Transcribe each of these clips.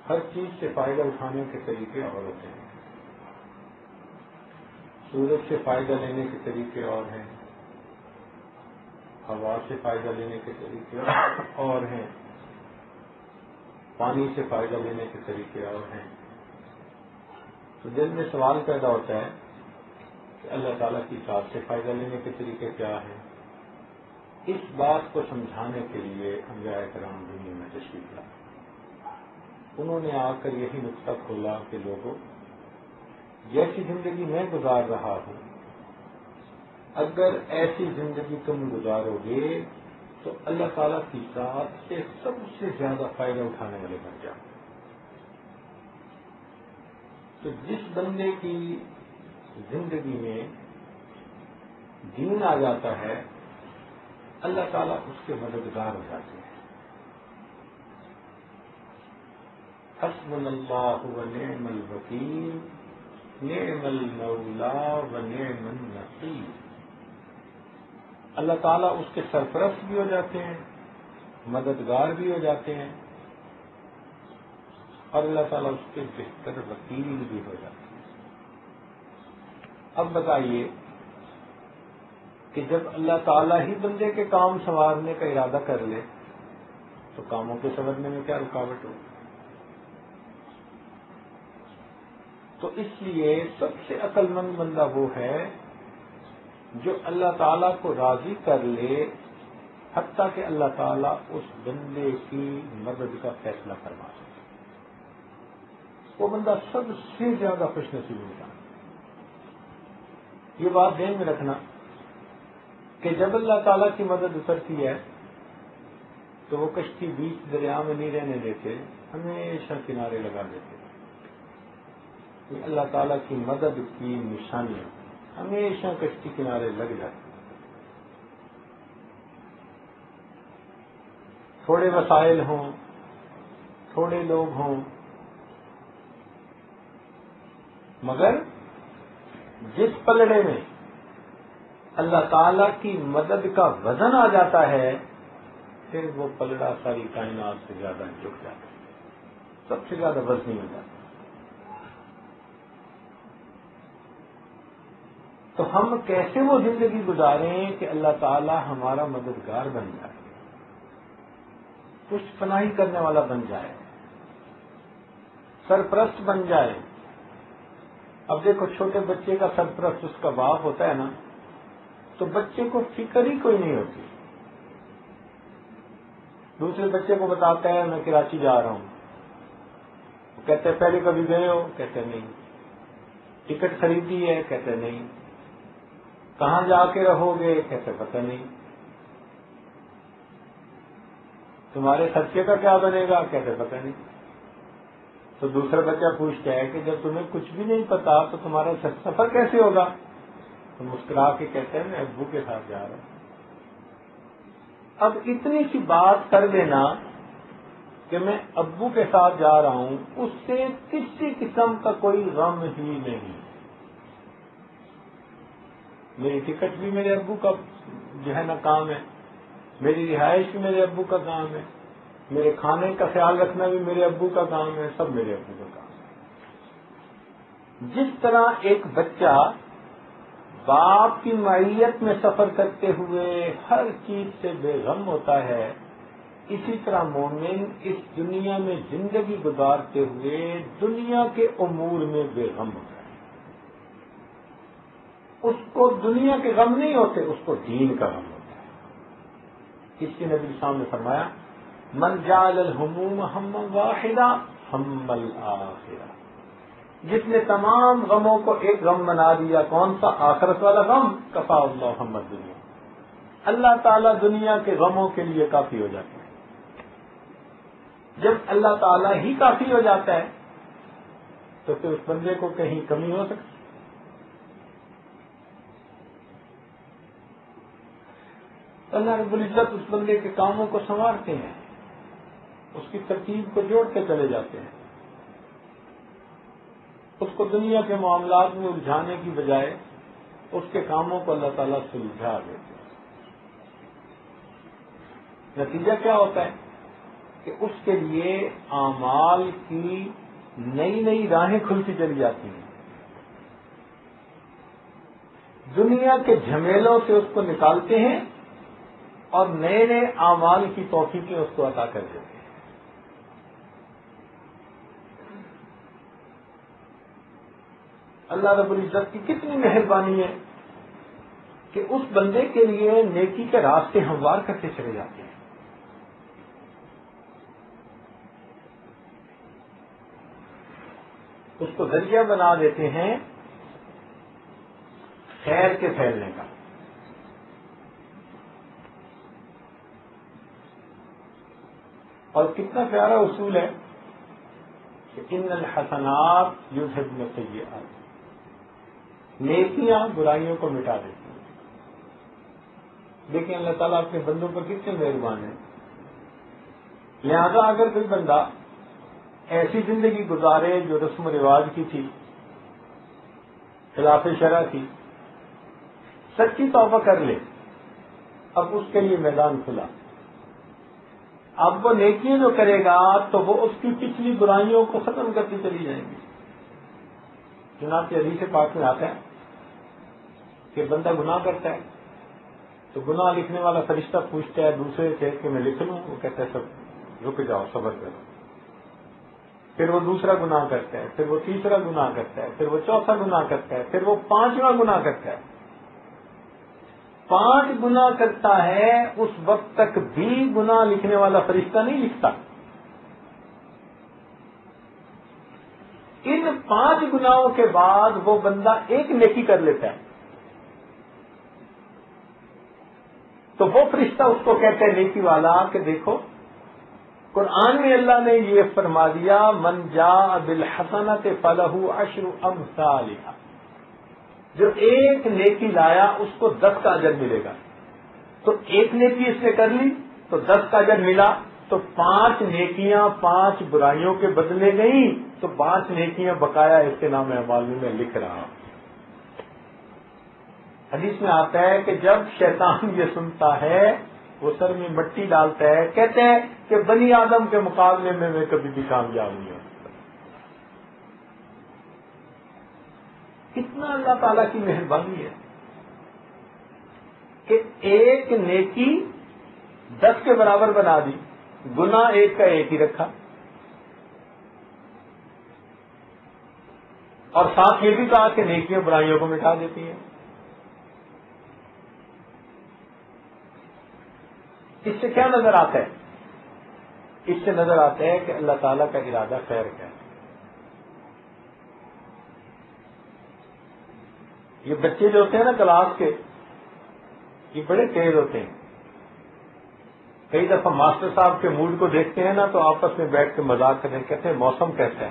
ہر چیز سے فائدہ اٹھانے کے طریقے اور ہوتے ہیں. سورج سے فائدہ لینے کے طریقے اور ہیں، ہوا سے فائدہ لینے کے طریقے اور ہیں، پانی سے فائدہ لینے کے طریقے اور ہیں. تو دل میں سوال پیدا ہوتا ہے کہ اللہ تعالیٰ کی ذات سے فائدہ لینے کے طریقے کیا ہیں. اس بات کو سمجھانے کے لیے انبیاء کرام دنیا میں تشریف لائے. انہوں نے آ کر یہی نقطہ کھولا کہ لوگوں، جیسی زندگی میں گزار رہا ہوں، اگر ایسی زندگی تم گزارو گے تو اللہ تعالیٰ کی ذات سے سب سے زیادہ فائدہ اٹھانے والے بن جاؤ. تو جس بندے کی زندگی میں دین آ جاتا ہے، اللہ تعالیٰ اس کے مددگار ہو جاتے ہیں. حسبنا اللہ ونعم الوکیل نعم المولا ونعم النصیر. اللہ تعالیٰ اس کے سرپرست بھی ہو جاتے ہیں، مددگار بھی ہو جاتے ہیں، اور اللہ تعالیٰ اس کے بہتر وکیل بھی ہو جاتے ہیں. اب بتائیے کہ جب اللہ تعالیٰ ہی بندے کے کام سنوارنے کا ارادہ کر لے تو کاموں کے سنورنے میں کیا رکاوٹ ہو؟ تو اس لیے سب سے عقل مند بندہ وہ ہے جو اللہ تعالیٰ کو راضی کر لے، حتیٰ کہ اللہ تعالیٰ اس بندے کی مدد کا فیصلہ فرما سکے. وہ بندہ سب سے زیادہ خوش نصیب ہوتا ہے. یہ بات ذہن میں رکھنا کہ جب اللہ تعالیٰ کی مدد اترتی ہے تو وہ کشتی بیچ دریا میں نہیں رہنے دیتے، ہمیشہ کنارے لگا دیتے. یہ اللہ تعالیٰ کی مدد کی نشانی ہے، ہمیشہ کشتی کنارے لگ جاتی. تھوڑے وسائل ہوں، تھوڑے لوگ ہوں، مگر جس پلڑے میں اللہ تعالیٰ کی مدد کا وزن آ جاتا ہے پھر وہ پلڑا ساری کائنات سے زیادہ جھک جاتا ہے، سب سے زیادہ وزنی ہو جاتا ہے. تو ہم کیسے وہ زندگی گزاریں کہ اللہ تعالیٰ ہمارا مددگار بن جائے، پشت پناہی کرنے والا بن جائے، سرپرست بن جائے. اب دیکھو، چھوٹے بچے کا سرپرست اس کا باپ ہوتا ہے نا، تو بچے کو فکر ہی کوئی نہیں ہوتی. دوسرے بچے کو بتاتا ہے میں کراچی جا رہا ہوں، وہ کہتے ہیں پہلے کبھی گئے ہو؟ کہتے ہیں نہیں. ٹکٹ خریدی ہے؟ کہتے ہیں نہیں. کہاں جا کے رہو گے؟ کہتے پتہ نہیں. تمہارے خرچے کا کیا بنے گا؟ کہتے پتہ نہیں. تو دوسرا بچہ پوچھتا ہے کہ جب تمہیں کچھ بھی نہیں پتا تو تمہارا سفر کیسے ہوگا؟ تو مسکرا کے کہتے ہیں میں ابو کے ساتھ جا رہا ہوں. اب اتنی سی بات کر دینا کہ میں ابو کے ساتھ جا رہا ہوں، اس سے کسی قسم کا کوئی غم ہی نہیں. میری ٹکٹ بھی میرے ابو کا جو ہے نا کام ہے، میری رہائش بھی میرے ابو کا کام ہے، میرے کھانے کا خیال رکھنا بھی میرے ابو کا کام ہے، سب میرے ابو کا کام ہے. جس طرح ایک بچہ باپ کی معیت میں سفر کرتے ہوئے ہر چیز سے بے غم ہوتا ہے، اسی طرح مومن اس دنیا میں زندگی گزارتے ہوئے دنیا کے امور میں بے غم ہوتا ہے. اس کو دنیا کے غم نہیں ہوتے، اس کو دین کا غم ہوتا ہے. اس کے نبی صاحب نے فرمایا من جعل الہموم ہما واحدا ہم الآخرہ. جس نے تمام غموں کو ایک غم بنا دیا، کون سا؟ آخرت والا غم. کفا اللہ ہم الدنیا. اللہ تعالیٰ دنیا کے غموں کے لیے کافی ہو جاتا ہے. جب اللہ تعالیٰ ہی کافی ہو جاتا ہے تو پھر اس بندے کو کہیں کمی ہو سکتی؟ اللہ رب العزت اس بندے کے کاموں کو سنوارتے ہیں، اس کی ترتیب کو جوڑتے چلے جاتے ہیں. اس کو دنیا کے معاملات میں الجھانے کی بجائے اس کے کاموں کو اللہ تعالیٰ سلجھا دیتے ہیں. نتیجہ کیا ہوتا ہے کہ اس کے لیے اعمال کی نئی نئی راہیں کھلتی چلی جاتی ہیں، دنیا کے جھمیلوں سے اس کو نکالتے ہیں اور نئے نئے اعمال کی توفیقیں اس کو عطا کر دیتے ہیں۔ اللہ رب العزت کی کتنی مہربانی ہے کہ اس بندے کے لیے نیکی کے راستے ہموار کرتے چلے جاتے ہیں۔ اس کو ذریعہ بنا دیتے ہیں خیر کے پھیلنے کا۔ اور کتنا پیارا اصول ہے کہ ان الحسنات یذہبن السیئات، نیکیاں برائیوں کو مٹا دیتی ہیں۔ لیکن اللہ تعالیٰ اپنے بندوں پر کتنے مہربان ہیں، لہذا اگر کوئی بندہ ایسی زندگی گزارے جو رسم و رواج کی تھی، خلاف شرع تھی، سچی توبہ کر لے، اب اس کے لیے میدان کھلا۔ اب وہ نیکیاں جو کرے گا تو وہ اس کی پچھلی برائیوں کو ختم کرتی چلی جائیں گی۔ چنانچہ حدیث پاک میں آتا ہے کہ بندہ گناہ کرتا ہے تو گناہ لکھنے والا فرشتہ پوچھتا ہے دوسرے سے کہ میں لکھ لوں، وہ کہتا ہے سب رک جاؤ، صبر کرو۔ پھر وہ دوسرا گناہ کرتا ہے، پھر وہ تیسرا گناہ کرتا ہے، پھر وہ چوتھا گناہ کرتا ہے، پھر وہ 5واں گناہ کرتا ہے۔ 5 گناہ کرتا ہے، اس وقت تک بھی گناہ لکھنے والا فرشتہ نہیں لکھتا۔ ان 5 گناہوں کے بعد وہ بندہ ایک نیکی کر لیتا ہے تو وہ فرشتہ اس کو کہتا ہے نیکی والا کہ دیکھو قرآن میں اللہ نے یہ فرما دیا من جاء بالحسنۃ فلہ عشر امثالھا، جو ایک نیکی لایا اس کو 10 کا اجر ملے گا۔ تو ایک نیکی اس نے کر لی تو 10 کا اجر ملا، تو 5 نیکیاں 5 برائیوں کے بدلے گئیں، تو 5 نیکیاں بقایا اس کے نام اعمال میں لکھ رہا ہوں۔ حدیث میں آتا ہے کہ جب شیطان یہ سنتا ہے وہ سر میں مٹی ڈالتا ہے، کہتے ہیں کہ بنی آدم کے مقابلے میں کبھی بھی کامیاب نہیں ہوں۔ کتنا اللہ تعالیٰ کی مہربانی ہے کہ ایک نیکی 10 کے برابر بنا دی، گناہ ایک کا ایک ہی رکھا، اور ساتھ یہ بھی کہا کہ نیکیاں برائیوں کو مٹا دیتی ہیں۔ اس سے کیا نظر آتا ہے؟ اس سے نظر آتا ہے کہ اللہ تعالیٰ کا ارادہ خیر کا ہے۔ یہ بچے جو ہوتے ہیں نا کلاس کے، یہ بڑے تیز ہوتے ہیں۔ کئی دفعہ ماسٹر صاحب کے موڈ کو دیکھتے ہیں نا تو آپس میں بیٹھ کے مذاق کرتے ہیں، کہتے ہیں موسم کیسا ہے،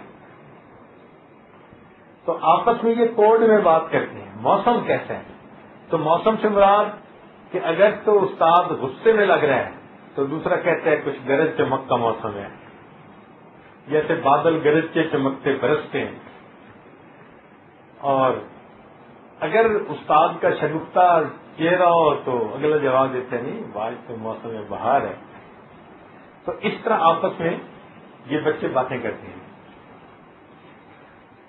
تو آپس میں یہ کوڈ میں بات کرتے ہیں موسم کیسا ہے۔ تو موسم سے مراد کہ اگر تو استاد غصے میں لگ رہا ہے تو دوسرا کہتا ہے کچھ گرج چمک کا موسم ہے، جیسے بادل گرج کے چمکتے برستے ہیں۔ اور اگر استاد کا شگفتہ چہرہ ہو تو اگلا جواب دیتے نہیں آج تو موسم بہار ہے۔ تو اس طرح آپس میں یہ بچے باتیں کرتے ہیں۔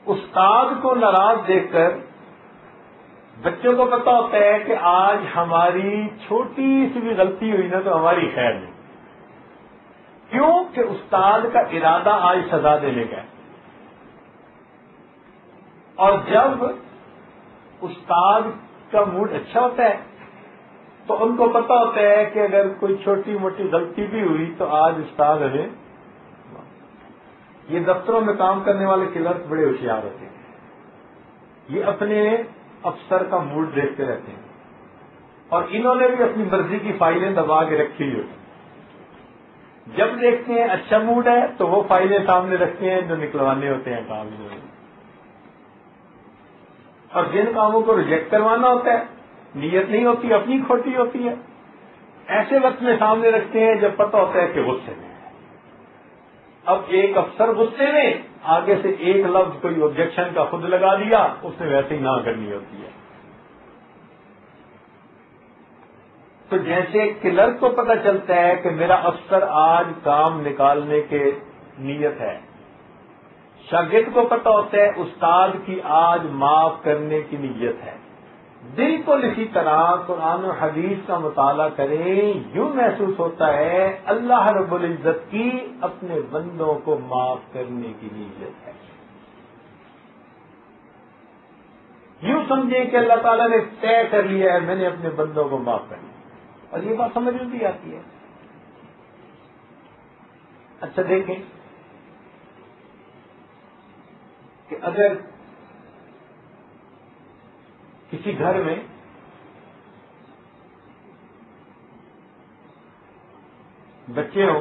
استاد کو ناراض دیکھ کر بچوں کو پتا ہوتا ہے کہ آج ہماری چھوٹی سی بھی غلطی ہوئی نا تو ہماری خیر نہیں، کیوں کہ استاد کا ارادہ آج سزا دینے کا ہے۔ اور جب استاد کا موڈ اچھا ہوتا ہے تو ان کو پتا ہوتا ہے کہ اگر کوئی چھوٹی موٹی غلطی بھی ہوئی تو آج استاد ہمیں، یہ دفتروں میں کام کرنے والے کلرک بڑے ہوشیار ہوتے ہیں، یہ اپنے افسر کا موڈ دیکھتے رہتے ہیں، اور انہوں نے بھی اپنی مرضی کی فائلیں دبا کے رکھی ہوئی ہوتی۔ جب دیکھتے ہیں اچھا موڈ ہے تو وہ فائلیں سامنے رکھتے ہیں جو نکلوانے ہوتے ہیں کام انہوں نے، اور جن کاموں کو ریجیکٹ کروانا ہوتا ہے نیت نہیں ہوتی، اپنی کھوٹی ہوتی ہے، ایسے وقت میں سامنے رکھتے ہیں جب پتہ ہوتا ہے کہ غصے میں۔ اب ایک افسر غصے میں آگے سے ایک لفظ کوئی آبجیکشن کا خود لگا دیا، اس نے ویسے ہی نہ کرنی ہوتی ہے۔ تو جیسے کلرک کو پتہ چلتا ہے کہ میرا افسر آج کام نکالنے کے نیت ہے، شاگرد کو پتہ ہوتا ہے استاد کی آج معاف کرنے کی نیت ہے، بالکل اسی طرح قرآن و حدیث کا مطالعہ کریں، یوں محسوس ہوتا ہے اللہ رب العزت کی اپنے بندوں کو معاف کرنے کی نیت ہے۔ یوں سمجھیں کہ اللہ تعالیٰ نے طے کر لیا ہے میں نے اپنے بندوں کو معاف کرنا، اور یہ بات سمجھ میں بھی آتی ہے۔ اچھا دیکھیں کہ اگر کسی گھر میں بچے ہوں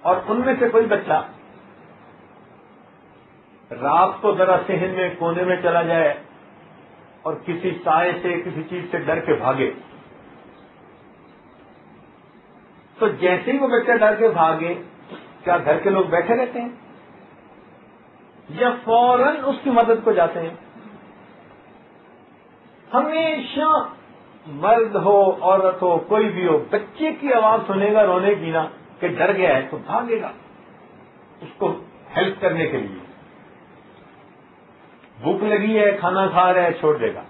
اور ان میں سے کوئی بچہ رات کو ذرا صحن میں کونے میں چلا جائے اور کسی سائے سے کسی چیز سے ڈر کے بھاگے، تو جیسے ہی وہ بچہ ڈر کے بھاگے کیا گھر کے لوگ بیٹھے رہتے ہیں یا فوراً اس کی مدد کو جاتے ہیں؟ ہمیشہ مرد ہو عورت ہو کوئی بھی ہو، بچے کی آواز سنے گا رونے کی نا کہ ڈر گیا ہے تو بھاگے گا اس کو ہیلپ کرنے کے لیے۔ بھوک لگی ہے کھانا کھا رہا ہے چھوڑ دے گا،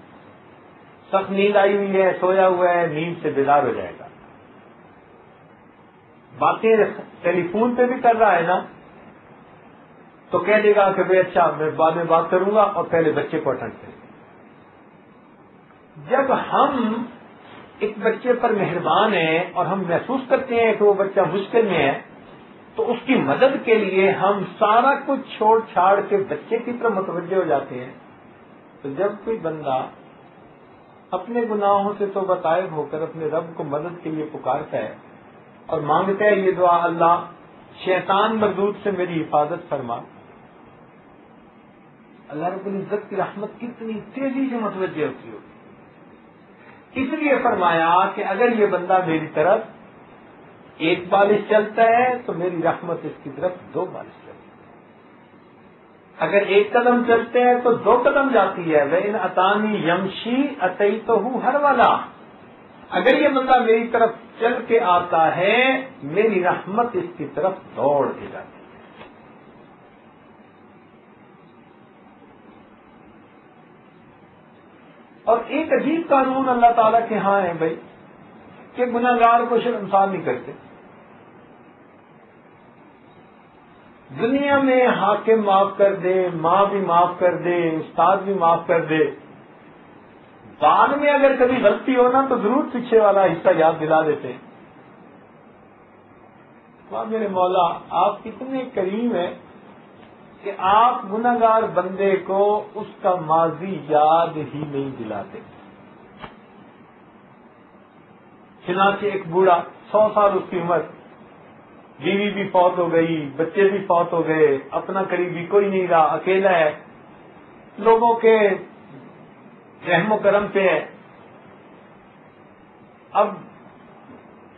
سخت نیند آئی ہوئی ہے سویا ہوا ہے نیند سے بیدار ہو جائے گا، باتیں ٹیلی فون پہ بھی کر رہا ہے نا تو کہہ دے گا کہ بھائی اچھا میں بعد میں بات کروں گا، اور پہلے بچے کو اٹینڈ کریں۔ جب ہم ایک بچے پر مہربان ہیں اور ہم محسوس کرتے ہیں کہ وہ بچہ مشکل میں ہے تو اس کی مدد کے لیے ہم سارا کچھ چھوڑ چھاڑ کے بچے کی طرف متوجہ ہو جاتے ہیں۔ تو جب کوئی بندہ اپنے گناہوں سے توبہ طائب ہو کر اپنے رب کو مدد کے لیے پکارتا ہے اور مانگتا ہے یہ دعا، اللہ شیطان مردود سے میری حفاظت فرما، اللہ رب العزت کی رحمت کتنی تیزی سے متوجہ ہوتی ہوگی۔ اس لیے فرمایا کہ اگر یہ بندہ میری طرف ایک بالش چلتا ہے تو میری رحمت اس کی طرف 2 بالش چلتی ہے، اگر ایک قدم چلتے ہیں تو 2 قدم جاتی ہے، وَإِنْ أَتَانِي يَمْشِي أَتَيْتُهُ هَرْوَلًا، اگر یہ بندہ میری طرف چل کے آتا ہے میری رحمت اس کی طرف دوڑ کے جاتی ہے۔ اور ایک عجیب قانون اللہ تعالیٰ کے ہاں ہے بھائی کہ گناہگار کو شرمسار نہیں کرتے۔ دنیا میں حاکم معاف کر دے، ماں بھی معاف کر دے، استاد بھی معاف کر دے، بعد میں اگر کبھی غلطی ہو نا تو ضرور پیچھے والا حصہ یاد دلا دیتے ہیں۔ واہ میرے مولا آپ کتنے کریم ہیں کہ آپ گناہگار بندے کو اس کا ماضی یاد ہی نہیں دلاتے۔ چنانچہ ایک بوڑھا 100 سال اس کی عمر، بیوی بھی فوت ہو گئی، بچے بھی فوت ہو گئے، اپنا قریبی کوئی نہیں رہا، اکیلا ہے، لوگوں کے رحم و کرم پہ ہے۔ اب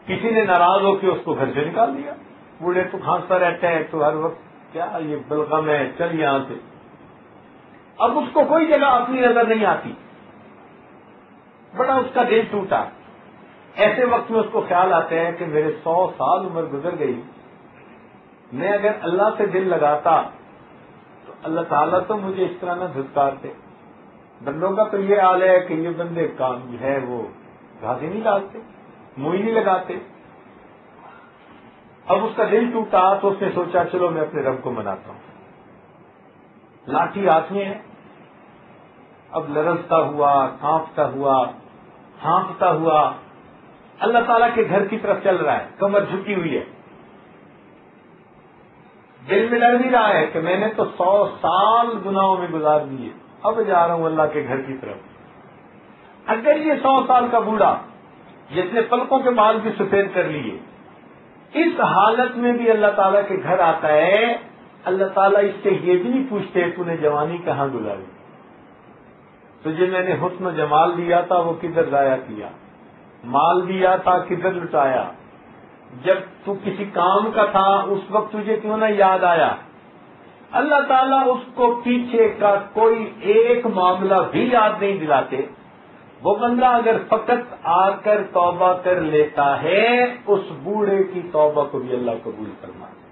کسی نے ناراض ہو کے اس کو گھر سے نکال دیا، بوڑھے تو کھانستا رہتا ہے تو ہر وقت کیا یہ بلغم ہے چل یہاں سے۔ اب اس کو کوئی جگہ اپنی نظر نہیں آتی، بڑا اس کا دل ٹوٹا۔ ایسے وقت میں اس کو خیال آتا ہے کہ میرے 100 سال عمر گزر گئی، میں اگر اللہ سے دل لگاتا تو اللہ تعالیٰ تو مجھے اس طرح نہ دھتکارتے۔ بندوں کا تو یہ حال ہے کہ یہ بندے کام ہے وہ گھاسی نہیں ڈالتے، منہ ہی نہیں لگاتے۔ اب اس کا دل ٹوٹا تو اس نے سوچا چلو میں اپنے رب کو مناتا ہوں۔ لاٹھی ہاتھ میں ہے، اب لرزتا ہوا، کانپتا ہوا، ہانپتا ہوا اللہ تعالیٰ کے گھر کی طرف چل رہا ہے، کمر جھکی ہوئی ہے، دل میں لڑ بھی رہا ہے کہ میں نے تو 100 سال گناہوں میں گزار دیے، اب جا رہا ہوں اللہ کے گھر کی طرف۔ اگر یہ 100 سال کا بوڑھا جس نے پلکوں کے بال بھی سفید کر لیے اس حالت میں بھی اللہ تعالیٰ کے گھر آتا ہے، اللہ تعالیٰ اس سے یہ بھی نہیں پوچھتے تو نے جوانی کہاں گزاری، تجھے میں نے حسن و جمال دیا تھا وہ کدھر ضائع کیا، مال دیا تھا کدھر لٹایا، جب تو کسی کام کا تھا اس وقت تجھے کیوں نہ یاد آیا۔ اللہ تعالیٰ اس کو پیچھے کا کوئی ایک معاملہ بھی یاد نہیں دلاتے. وہ بندہ اگر فقط آ کر توبہ کر لیتا ہے اس بوڑھے کی توبہ کو بھی اللہ قبول فرما دے.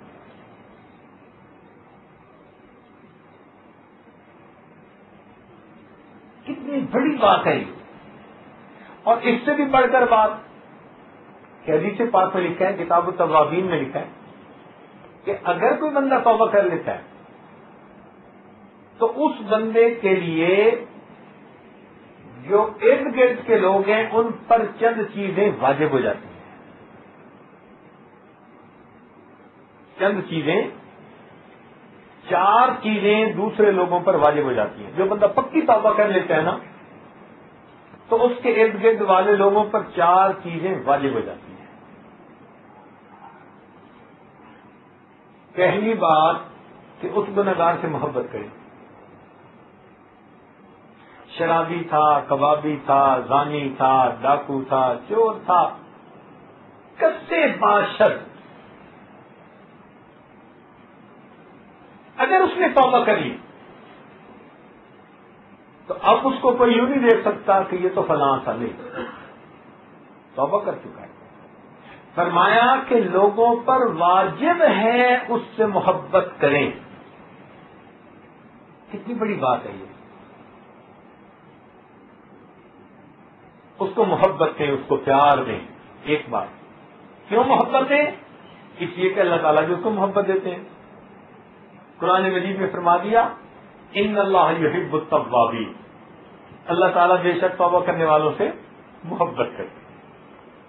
کتنی بڑی بات ہے یہ. اور اس سے بھی بڑھ کر بات کہ حدیث پاک میں لکھا ہے, کتاب التوابین میں لکھا ہے کہ اگر کوئی بندہ توبہ کر لیتا ہے تو اس بندے کے لیے جو ارد گرد کے لوگ ہیں ان پر چند چیزیں واجب ہو جاتی ہیں. چند چیزیں, 4 چیزیں دوسرے لوگوں پر واجب ہو جاتی ہیں. جو بندہ پکی توبہ کر لیتا ہے نا تو اس کے ارد گرد والے لوگوں پر 4 چیزیں واجب ہو جاتی ہیں. پہلی بات کہ اس گنہگار سے محبت کریں. شرابی تھا, کبابی تھا, زانی تھا, ڈاکو تھا, چور تھا, کسے باشد, اگر اس نے توبہ کر لی تو اب اس کو کوئی یوں نہیں دیکھ سکتا کہ یہ تو فلاں تھا. نہیں, توبہ کر چکا ہے. فرمایا کہ لوگوں پر واجب ہے اس سے محبت کریں. کتنی بڑی بات ہے یہ. اس کو محبت دیں, اس کو پیار دیں. ایک بات, کیوں محبت دیں؟ اس لیے کہ اللہ تعالیٰ بھی اس کو محبت دیتے ہیں. قرآن مجید میں فرما دیا ان اللہ یحب التوابین, اللہ تعالیٰ بے شک توبہ کرنے والوں سے محبت کرتے.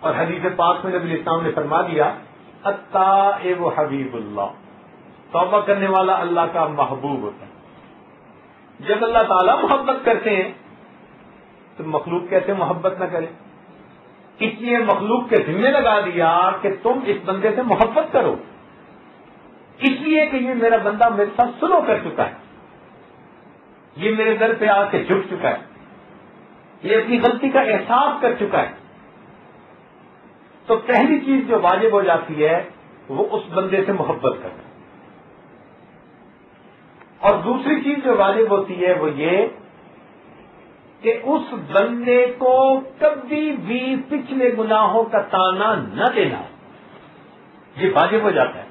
اور حدیث پاک میں نبی اسلام نے فرما دیا التائب حبیب اللہ, توبہ کرنے والا اللہ کا محبوب ہوتا ہے. جب اللہ تعالیٰ محبت کرتے ہیں تو مخلوق کیسے محبت نہ کرے؟ اس لیے مخلوق کے ذمہ لگا دیا کہ تم اس بندے سے محبت کرو, اس لیے کہ یہ میرا بندہ میرے ساتھ سلو کر چکا ہے, یہ میرے در پہ آ کے جھک چکا ہے, یہ اپنی غلطی کا احساس کر چکا ہے. تو پہلی چیز جو واجب ہو جاتی ہے وہ اس بندے سے محبت کرنا. اور دوسری چیز جو واجب ہوتی ہے وہ یہ کہ اس بندے کو کبھی بھی پچھلے گناہوں کا تانا نہ دینا. یہ واجب ہو جاتا ہے.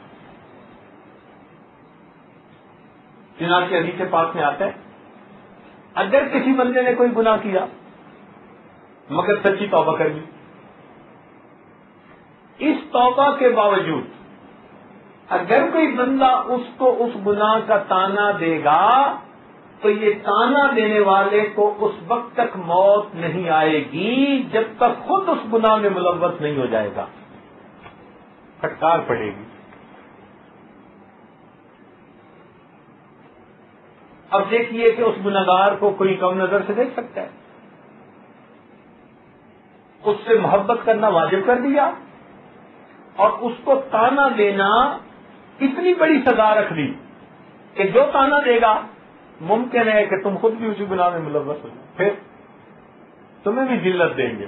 چنانچہ حدیث پاک میں آتا ہے اگر کسی بندے نے کوئی گناہ کیا مگر سچی توبہ کر لی, اس توبہ کے باوجود اگر کوئی بندہ اس کو اس گناہ کا تانا دے گا تو یہ تانا دینے والے کو اس وقت تک موت نہیں آئے گی جب تک خود اس گناہ میں ملوث نہیں ہو جائے گا, پھٹکار پڑے گی. اب دیکھیے کہ اس گناہگار کو کوئی کم نظر سے دیکھ سکتا ہے. اس سے محبت کرنا واجب کر دیا اور اس کو تانا دینا اتنی بڑی سزا رکھ دی کہ جو تانا دے گا ممکن ہے کہ تم خود بھی اسی گناہ میں ملوث ہو جاؤ, پھر تمہیں بھی ذلت دیں گے.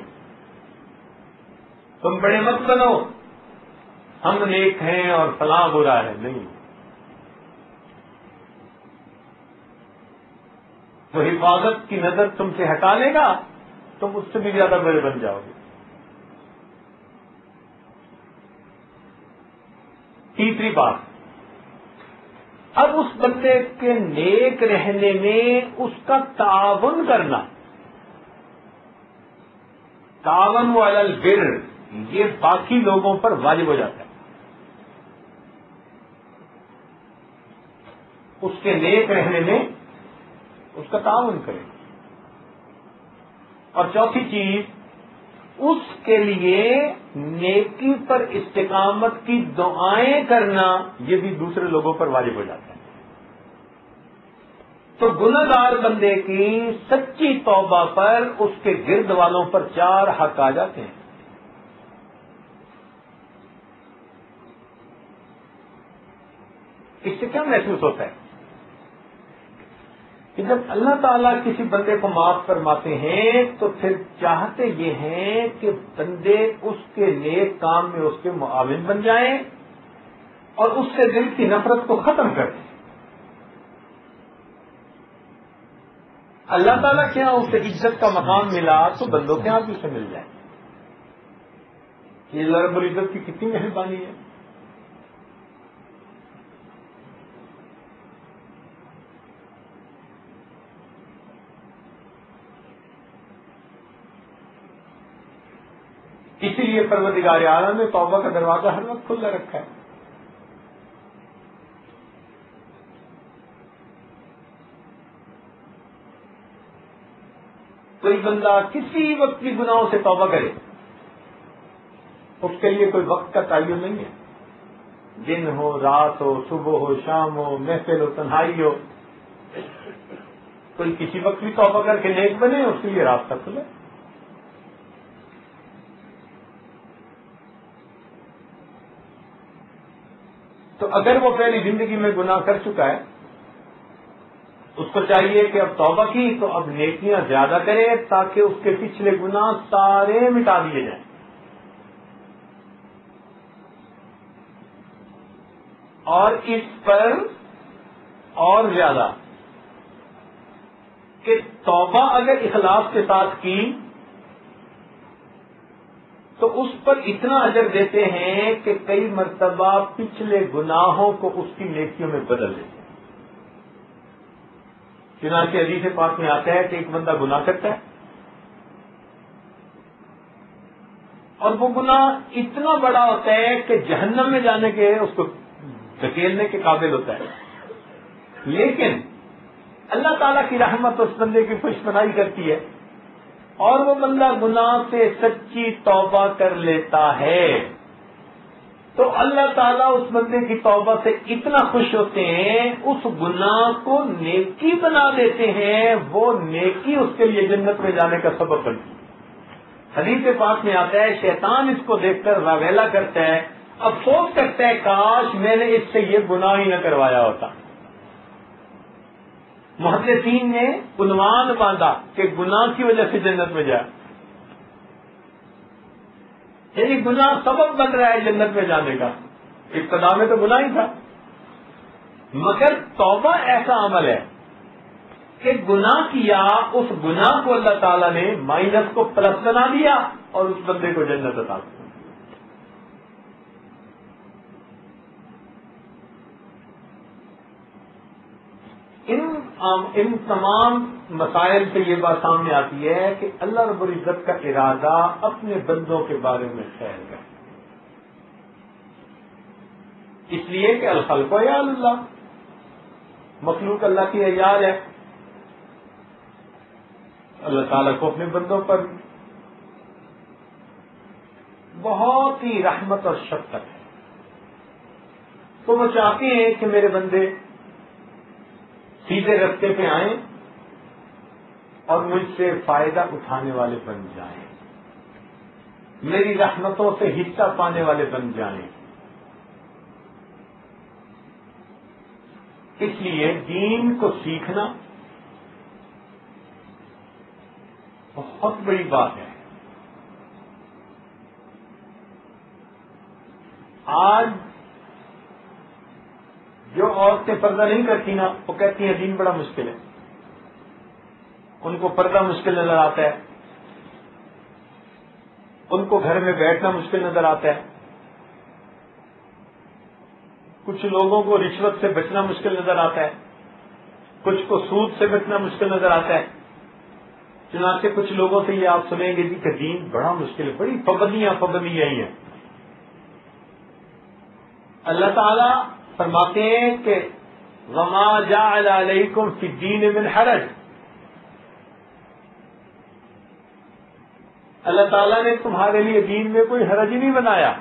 تم بڑے مت بنو ہم نیک ہیں اور فلاں برا ہے. نہیں, تو حفاظت کی نظر تم سے ہٹا لے گا, تم اس سے بھی زیادہ بڑے بن جاؤ گے. تیسری بات, اب اس بندے کے نیک رہنے میں اس کا تعاون کرنا. تعاون علی البر یہ باقی لوگوں پر واجب ہو جاتا ہے. اس کے نیک رہنے میں اس کا تعاون کرے. اور چوتھی چیز, اس کے لیے نیکی پر استقامت کی دعائیں کرنا یہ بھی دوسرے لوگوں پر واجب ہو جاتا ہے. تو گنہگار بندے کی سچی توبہ پر اس کے گرد والوں پر 4 حق آ جاتے ہیں. اس سے کیا محسوس ہوتا ہے کہ جب اللہ تعالیٰ کسی بندے کو معاف فرماتے ہیں تو پھر چاہتے یہ ہیں کہ بندے اس کے نیک کام میں اس کے معاون بن جائیں اور اس سے دل کی نفرت کو ختم کر دیں. اللہ تعالیٰ کے یہاں اسے عزت کا مقام ملا تو بندوں کے یہاں بھی اسے مل جائے. یہ اللہ رب العزت کی کتنی مہربانی ہے. اسی لیے پروردگار عالم نے توبہ کا دروازہ ہر وقت کھلا رکھا ہے. کوئی بندہ کسی وقت بھی گناہوں سے توبہ کرے اس کے لیے کوئی وقت کا تعین نہیں ہے. دن ہو، رات ہو، صبح ہو، شام ہو، محفل ہو، تنہائی ہو، کوئی کسی وقت بھی توبہ کر کے نیک بنے اس کے لیے راستہ کھلے. تو اگر وہ پہلی زندگی میں گناہ کر چکا ہے اس کو چاہیے کہ اب توبہ کی تو اب نیکیاں زیادہ کرے تاکہ اس کے پچھلے گناہ سارے مٹا دیے جائیں. اور اس پر اور زیادہ کہ توبہ اگر اخلاص کے ساتھ کی تو اس پر اتنا اجر دیتے ہیں کہ کئی مرتبہ پچھلے گناہوں کو اس کی نیکیوں میں بدل دیتے ہیں. چنانچہ حدیث پاک میں آتا ہے کہ ایک بندہ گناہ کرتا ہے اور وہ گناہ اتنا بڑا ہوتا ہے کہ جہنم میں جانے کے اس کو دھکیلنے کے قابل ہوتا ہے، لیکن اللہ تعالیٰ کی رحمت اس بندے کی خوشبنائی کرتی ہے اور وہ بندہ گناہ سے سچی توبہ کر لیتا ہے تو اللہ تعالیٰ اس بندے کی توبہ سے اتنا خوش ہوتے ہیں اس گناہ کو نیکی بنا دیتے ہیں. وہ نیکی اس کے لیے جنت میں جانے کا سبب بنتی ہے. حدیث پاک میں آتا ہے شیطان اس کو دیکھ کر راویلا کرتا ہے، افسوس کرتا ہے کاش میں نے اس سے یہ گناہ ہی نہ کروایا ہوتا. محدثین نے عنوان باندھا کہ گناہ کی وجہ سے جنت میں جائے، یعنی گناہ سبب بن رہا ہے جنت میں جانے کا. ابتدا میں تو گناہ ہی تھا، مگر توبہ ایسا عمل ہے کہ گناہ کیا، اس گناہ کو اللہ تعالیٰ نے مائنس کو پلس بنا دیا اور اس بندے کو جنت عطا کی. ان تمام مسائل سے یہ بات سامنے آتی ہے کہ اللہ رب العزت کا ارادہ اپنے بندوں کے بارے میں خیر ہے. اس لیے کہ الخلق عیال اللہ، مخلوق اللہ کی عیال ہے. اللہ تعالیٰ کو اپنے بندوں پر بہت ہی رحمت اور شفقت ہے، تو وہ چاہتے ہیں کہ میرے بندے سیدھے رستے پہ آئیں اور مجھ سے فائدہ اٹھانے والے بن جائیں، میری رحمتوں سے حصہ پانے والے بن جائیں. اس لیے دین کو سیکھنا بہت بڑی بات ہے. آج جو عورتیں پردہ نہیں کرتی نا وہ کہتی ہیں دین بڑا مشکل ہے، ان کو پردہ مشکل نظر آتا ہے، ان کو گھر میں بیٹھنا مشکل نظر آتا ہے، کچھ لوگوں کو رشوت سے بچنا مشکل نظر آتا ہے، کچھ کو سود سے بچنا مشکل نظر آتا ہے. چنانچہ کچھ لوگوں سے یہ آپ سنیں گے جی کہ دین بڑا مشکل ہے، بڑی پابندیاں ہی ہیں. اللہ تعالیٰ فرماتے ہیں کہ وما جعل علیکم فی الدین من حرج، اللہ تعالیٰ نے تمہارے لیے دین میں کوئی حرج نہیں بنایا.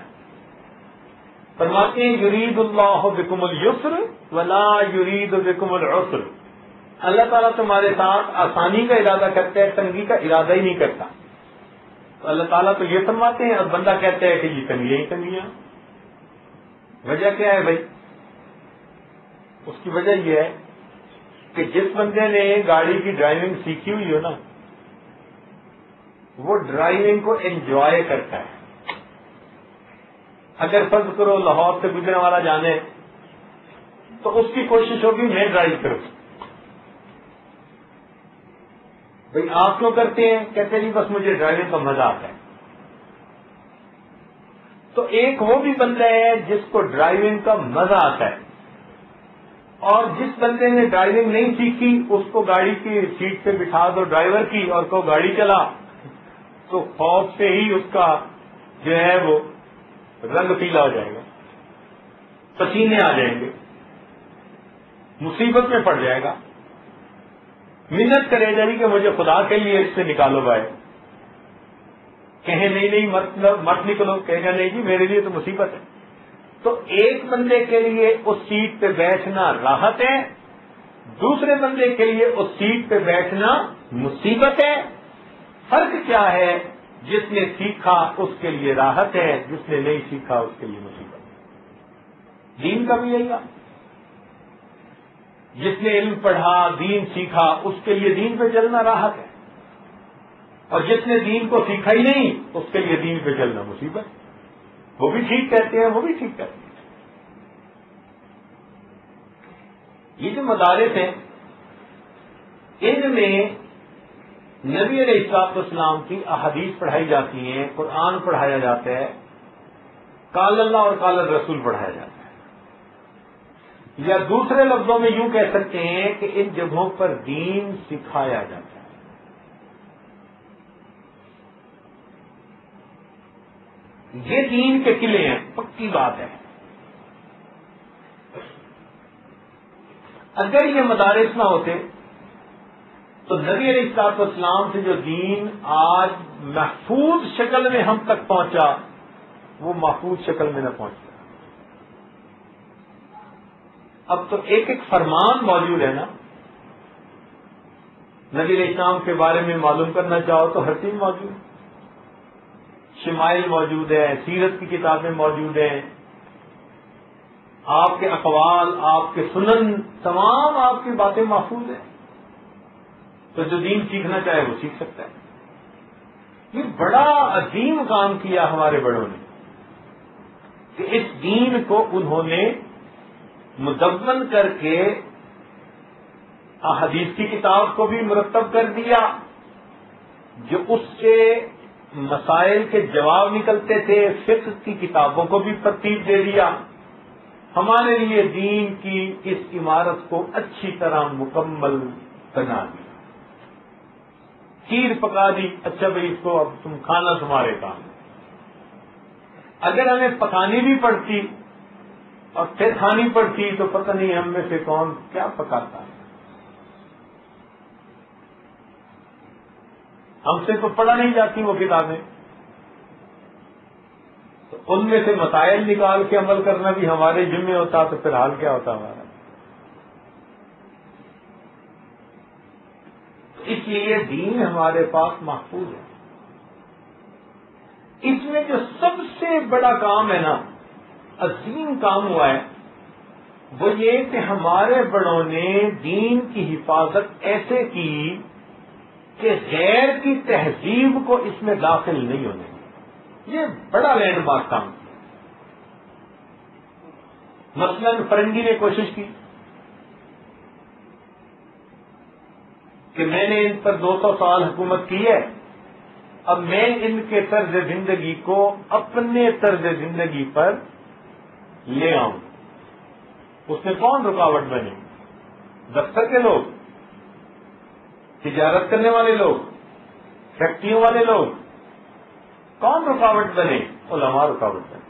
فرماتے ہیں یرید اللہ بکم اليسر ولا یرید بکم العسر، اللہ تعالیٰ تمہارے ساتھ آسانی کا ارادہ کرتا ہے، تنگی کا ارادہ ہی نہیں کرتا. تو اللہ تعالیٰ تو یہ فرماتے ہیں، اب بندہ کہتا ہے کہ یہ تنگیاں ہی تنگیاں. وجہ کیا ہے بھائی؟ اس کی وجہ یہ ہے کہ جس بندے نے گاڑی کی ڈرائیونگ سیکھی ہوئی ہو نا وہ ڈرائیونگ کو انجوائے کرتا ہے. اگر فرض کرو لاہور سے گزرنے والا جانے تو اس کی کوشش ہوگی میں ڈرائیو کروں. بھئی آپ کیوں کرتے ہیں؟ کہتے جی بس مجھے ڈرائیونگ کا مزہ آتا ہے. تو ایک وہ بھی بندہ ہے جس کو ڈرائیونگ کا مزہ آتا ہے، اور جس بندے نے ڈرائیونگ نہیں سیکھی اس کو گاڑی کی سیٹ پہ بٹھا دو ڈرائیور کی اور کو گاڑی چلا، تو خوف سے ہی اس کا جو ہے وہ رنگ پیلا ہو جائے گا، پسینے آ جائیں گے، مصیبت میں پڑ جائے گا، منت کرے جائے کہ مجھے خدا کے لیے اس سے نکالو بھائی. کہیں نہیں مت نکلو، کہے گا نہیں جی میرے لیے تو مصیبت ہے. تو ایک بندے کے لیے اس سیٹ پہ بیٹھنا راحت ہے، دوسرے بندے کے لیے اس سیٹ پہ بیٹھنا مصیبت ہے. فرق کیا ہے؟ جس نے سیکھا اس کے لیے راحت ہے، جس نے نہیں سیکھا اس کے لیے مصیبت ہے. دین کا بھی یہی گا، جس نے علم پڑھا دین سیکھا اس کے لیے دین پہ چلنا راحت ہے، اور جس نے دین کو سیکھا ہی نہیں اس کے لیے دین پہ چلنا مصیبت. وہ بھی ٹھیک کہتے ہیں، وہ بھی ٹھیک کہتے ہیں. یہ جو مدارس ہیں ان میں نبی علیہ الصلوۃ والسلام کی احادیث پڑھائی جاتی ہیں، قرآن پڑھایا جاتا ہے، قال اللہ اور قال الرسول پڑھایا جاتا ہے، یا دوسرے لفظوں میں یوں کہہ سکتے ہیں کہ ان جگہوں پر دین سکھایا جاتا ہے. یہ دین کے قلعے ہیں، پکی بات ہے. اگر یہ مدارس نہ ہوتے تو نبی علیہ الصلوۃ والسلام سے جو دین آج محفوظ شکل میں ہم تک پہنچا وہ محفوظ شکل میں نہ پہنچتا. اب تو ایک ایک فرمان موجود ہے نا، نبی علیہ السلام کے بارے میں معلوم کرنا چاہو تو ہر چیز موجود ہے. شمائل موجود ہے، سیرت کی کتابیں موجود ہیں، آپ کے اقوال، آپ کے سنن، تمام آپ کی باتیں محفوظ ہیں. تو جو دین سیکھنا چاہے وہ سیکھ سکتا ہے. یہ بڑا عظیم کام کیا ہمارے بڑوں نے کہ اس دین کو انہوں نے مدون کر کے احادیث کی کتاب کو بھی مرتب کر دیا، جو اس سے مسائل کے جواب نکلتے تھے، فقہ کی کتابوں کو بھی ترتیب دے دیا. ہمارے لیے دین کی اس عمارت کو اچھی طرح مکمل بنا دیا. کھیر پکا دی، اچھا بھائی اس کو اب تم کھانا تمہارے کام. اگر ہمیں پکانی بھی پڑتی اور پھر کھانی پڑتی تو پتہ نہیں ہم میں سے کون کیا پکاتا ہے. ہم سے تو پڑھا نہیں جاتی وہ کتابیں، تو ان میں سے مسائل نکال کے عمل کرنا بھی ہمارے ذمہ ہوتا تو پھر حال کیا ہوتا ہمارا. اس لیے دین ہمارے پاس محفوظ ہے. اس میں جو سب سے بڑا کام ہے نا، عظیم کام ہوا ہے، وہ یہ کہ ہمارے بڑوں نے دین کی حفاظت ایسے کی کہ غیر کی تہذیب کو اس میں داخل نہیں ہونے دیا. یہ بڑا لینڈ مارک کام کیا. مثلا فرنگی نے کوشش کی کہ میں نے ان پر 200 سال حکومت کی ہے، اب میں ان کے طرز زندگی کو اپنے طرز زندگی پر لے آؤں. اس میں کون رکاوٹ بنے؟ دفتر کے لوگ، تجارت کرنے والے لوگ، فیکٹریوں والے لوگ. کون رکاوٹ بنے؟ علماء رکاوٹ بنے.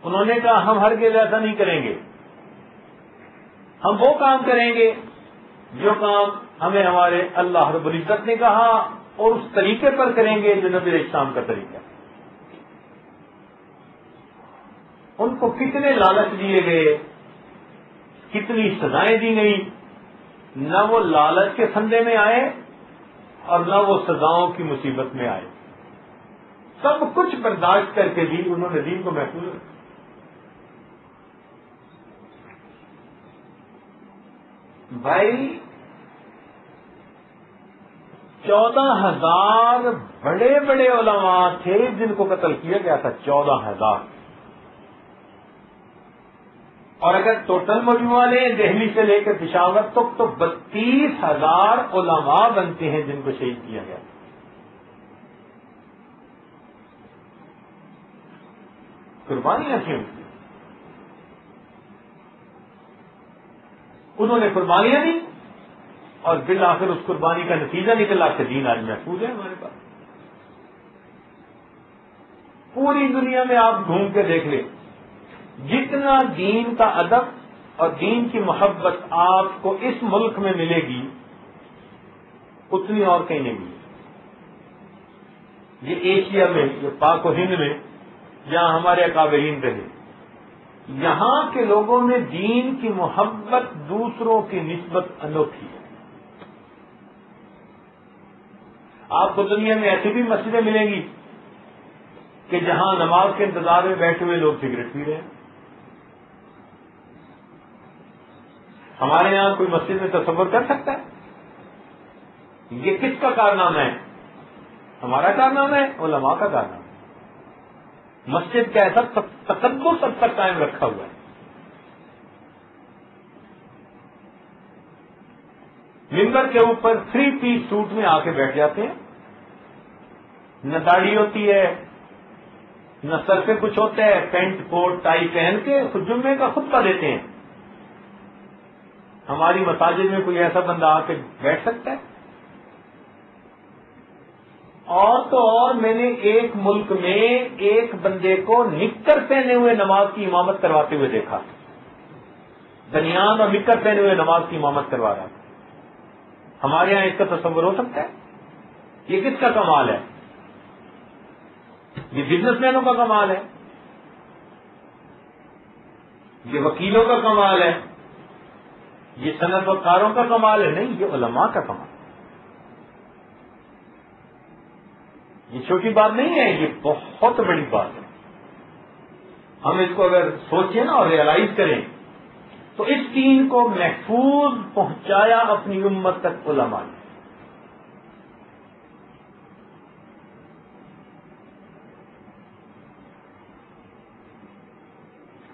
انہوں نے کہا ہم ہرگز ایسا نہیں کریں گے، ہم وہ کام کریں گے جو کام ہمیں ہمارے اللہ رب العزت نے کہا، اور اس طریقے پر کریں گے جو نبی علیہ السلام کا طریقہ. ان کو کتنے لالچ دیے گئے، کتنی سزائیں دی گئی، نہ وہ لالچ کے پھندے میں آئے اور نہ وہ سزاؤں کی مصیبت میں آئے. سب کچھ برداشت کر کے بھی انہوں نے دین کو محفوظ رکھا. بھائی 14,000 بڑے بڑے علماء تھے جن کو قتل کیا گیا تھا. 14,000. اور اگر ٹوٹل مجموعہ لیں دہلی سے لے کر پشاور تک تو 32,000 علماء بنتے ہیں جن کو شہید کیا گیا. قربانیاں کیوں کی؟ انہوں نے قربانیاں دی اور بالآخر اس قربانی کا نتیجہ نکلا کہ دین آج محفوظ ہے ہمارے پاس. پوری دنیا میں آپ گھوم کے دیکھ لیں، جتنا دین کا ادب اور دین کی محبت آپ کو اس ملک میں ملے گی اتنی اور کہیں نہیں ملے. یہ ایشیا میں، یہ پاک و ہند میں جہاں ہمارے اکابرین رہے، یہاں کے لوگوں میں دین کی محبت دوسروں کی نسبت انوکھی ہے. آپ کو دنیا میں ایسی بھی مسجدیں ملیں گی کہ جہاں نماز کے انتظار میں بیٹھے ہوئے لوگ سگریٹ پی رہے ہیں. ہمارے یہاں کوئی مسجد میں تصور کر سکتا ہے؟ یہ کس کا کارنامہ ہے؟ ہمارا کارنامہ ہے؟ علماء کا کارنامہ ہے. مسجد کا ایسا تقدس اب تک قائم رکھا ہوا ہے. ممبر کے اوپر 3 پیس سوٹ میں آ کے بیٹھ جاتے ہیں، نہ داڑھی ہوتی ہے نہ سر پہ کچھ ہوتا ہے، پینٹ کوٹ ٹائی پہن کے خود جمعے کا خطبہ دیتے ہیں. ہماری مساجد میں کوئی ایسا بندہ آ کے بیٹھ سکتا ہے؟ اور تو اور میں نے ایک ملک میں ایک بندے کو نکر پہنے ہوئے نماز کی امامت کرواتے ہوئے دیکھا. بنیان اور نکر پہنے ہوئے نماز کی امامت کروا رہا. ہمارے یہاں اس کا تصور ہو سکتا ہے؟ یہ کس کا کمال ہے؟ یہ بزنس مینوں کا کمال ہے، یہ وکیلوں کا کمال ہے، یہ صنعت کاروں کا کمال ہے؟ نہیں، یہ علماء کا کمال ہے. یہ چھوٹی بات نہیں ہے، یہ بہت بڑی بات ہے. ہم اس کو اگر سوچیں نا اور ریئلائز کریں تو اس دین کو محفوظ پہنچایا اپنی امت تک علماء نے.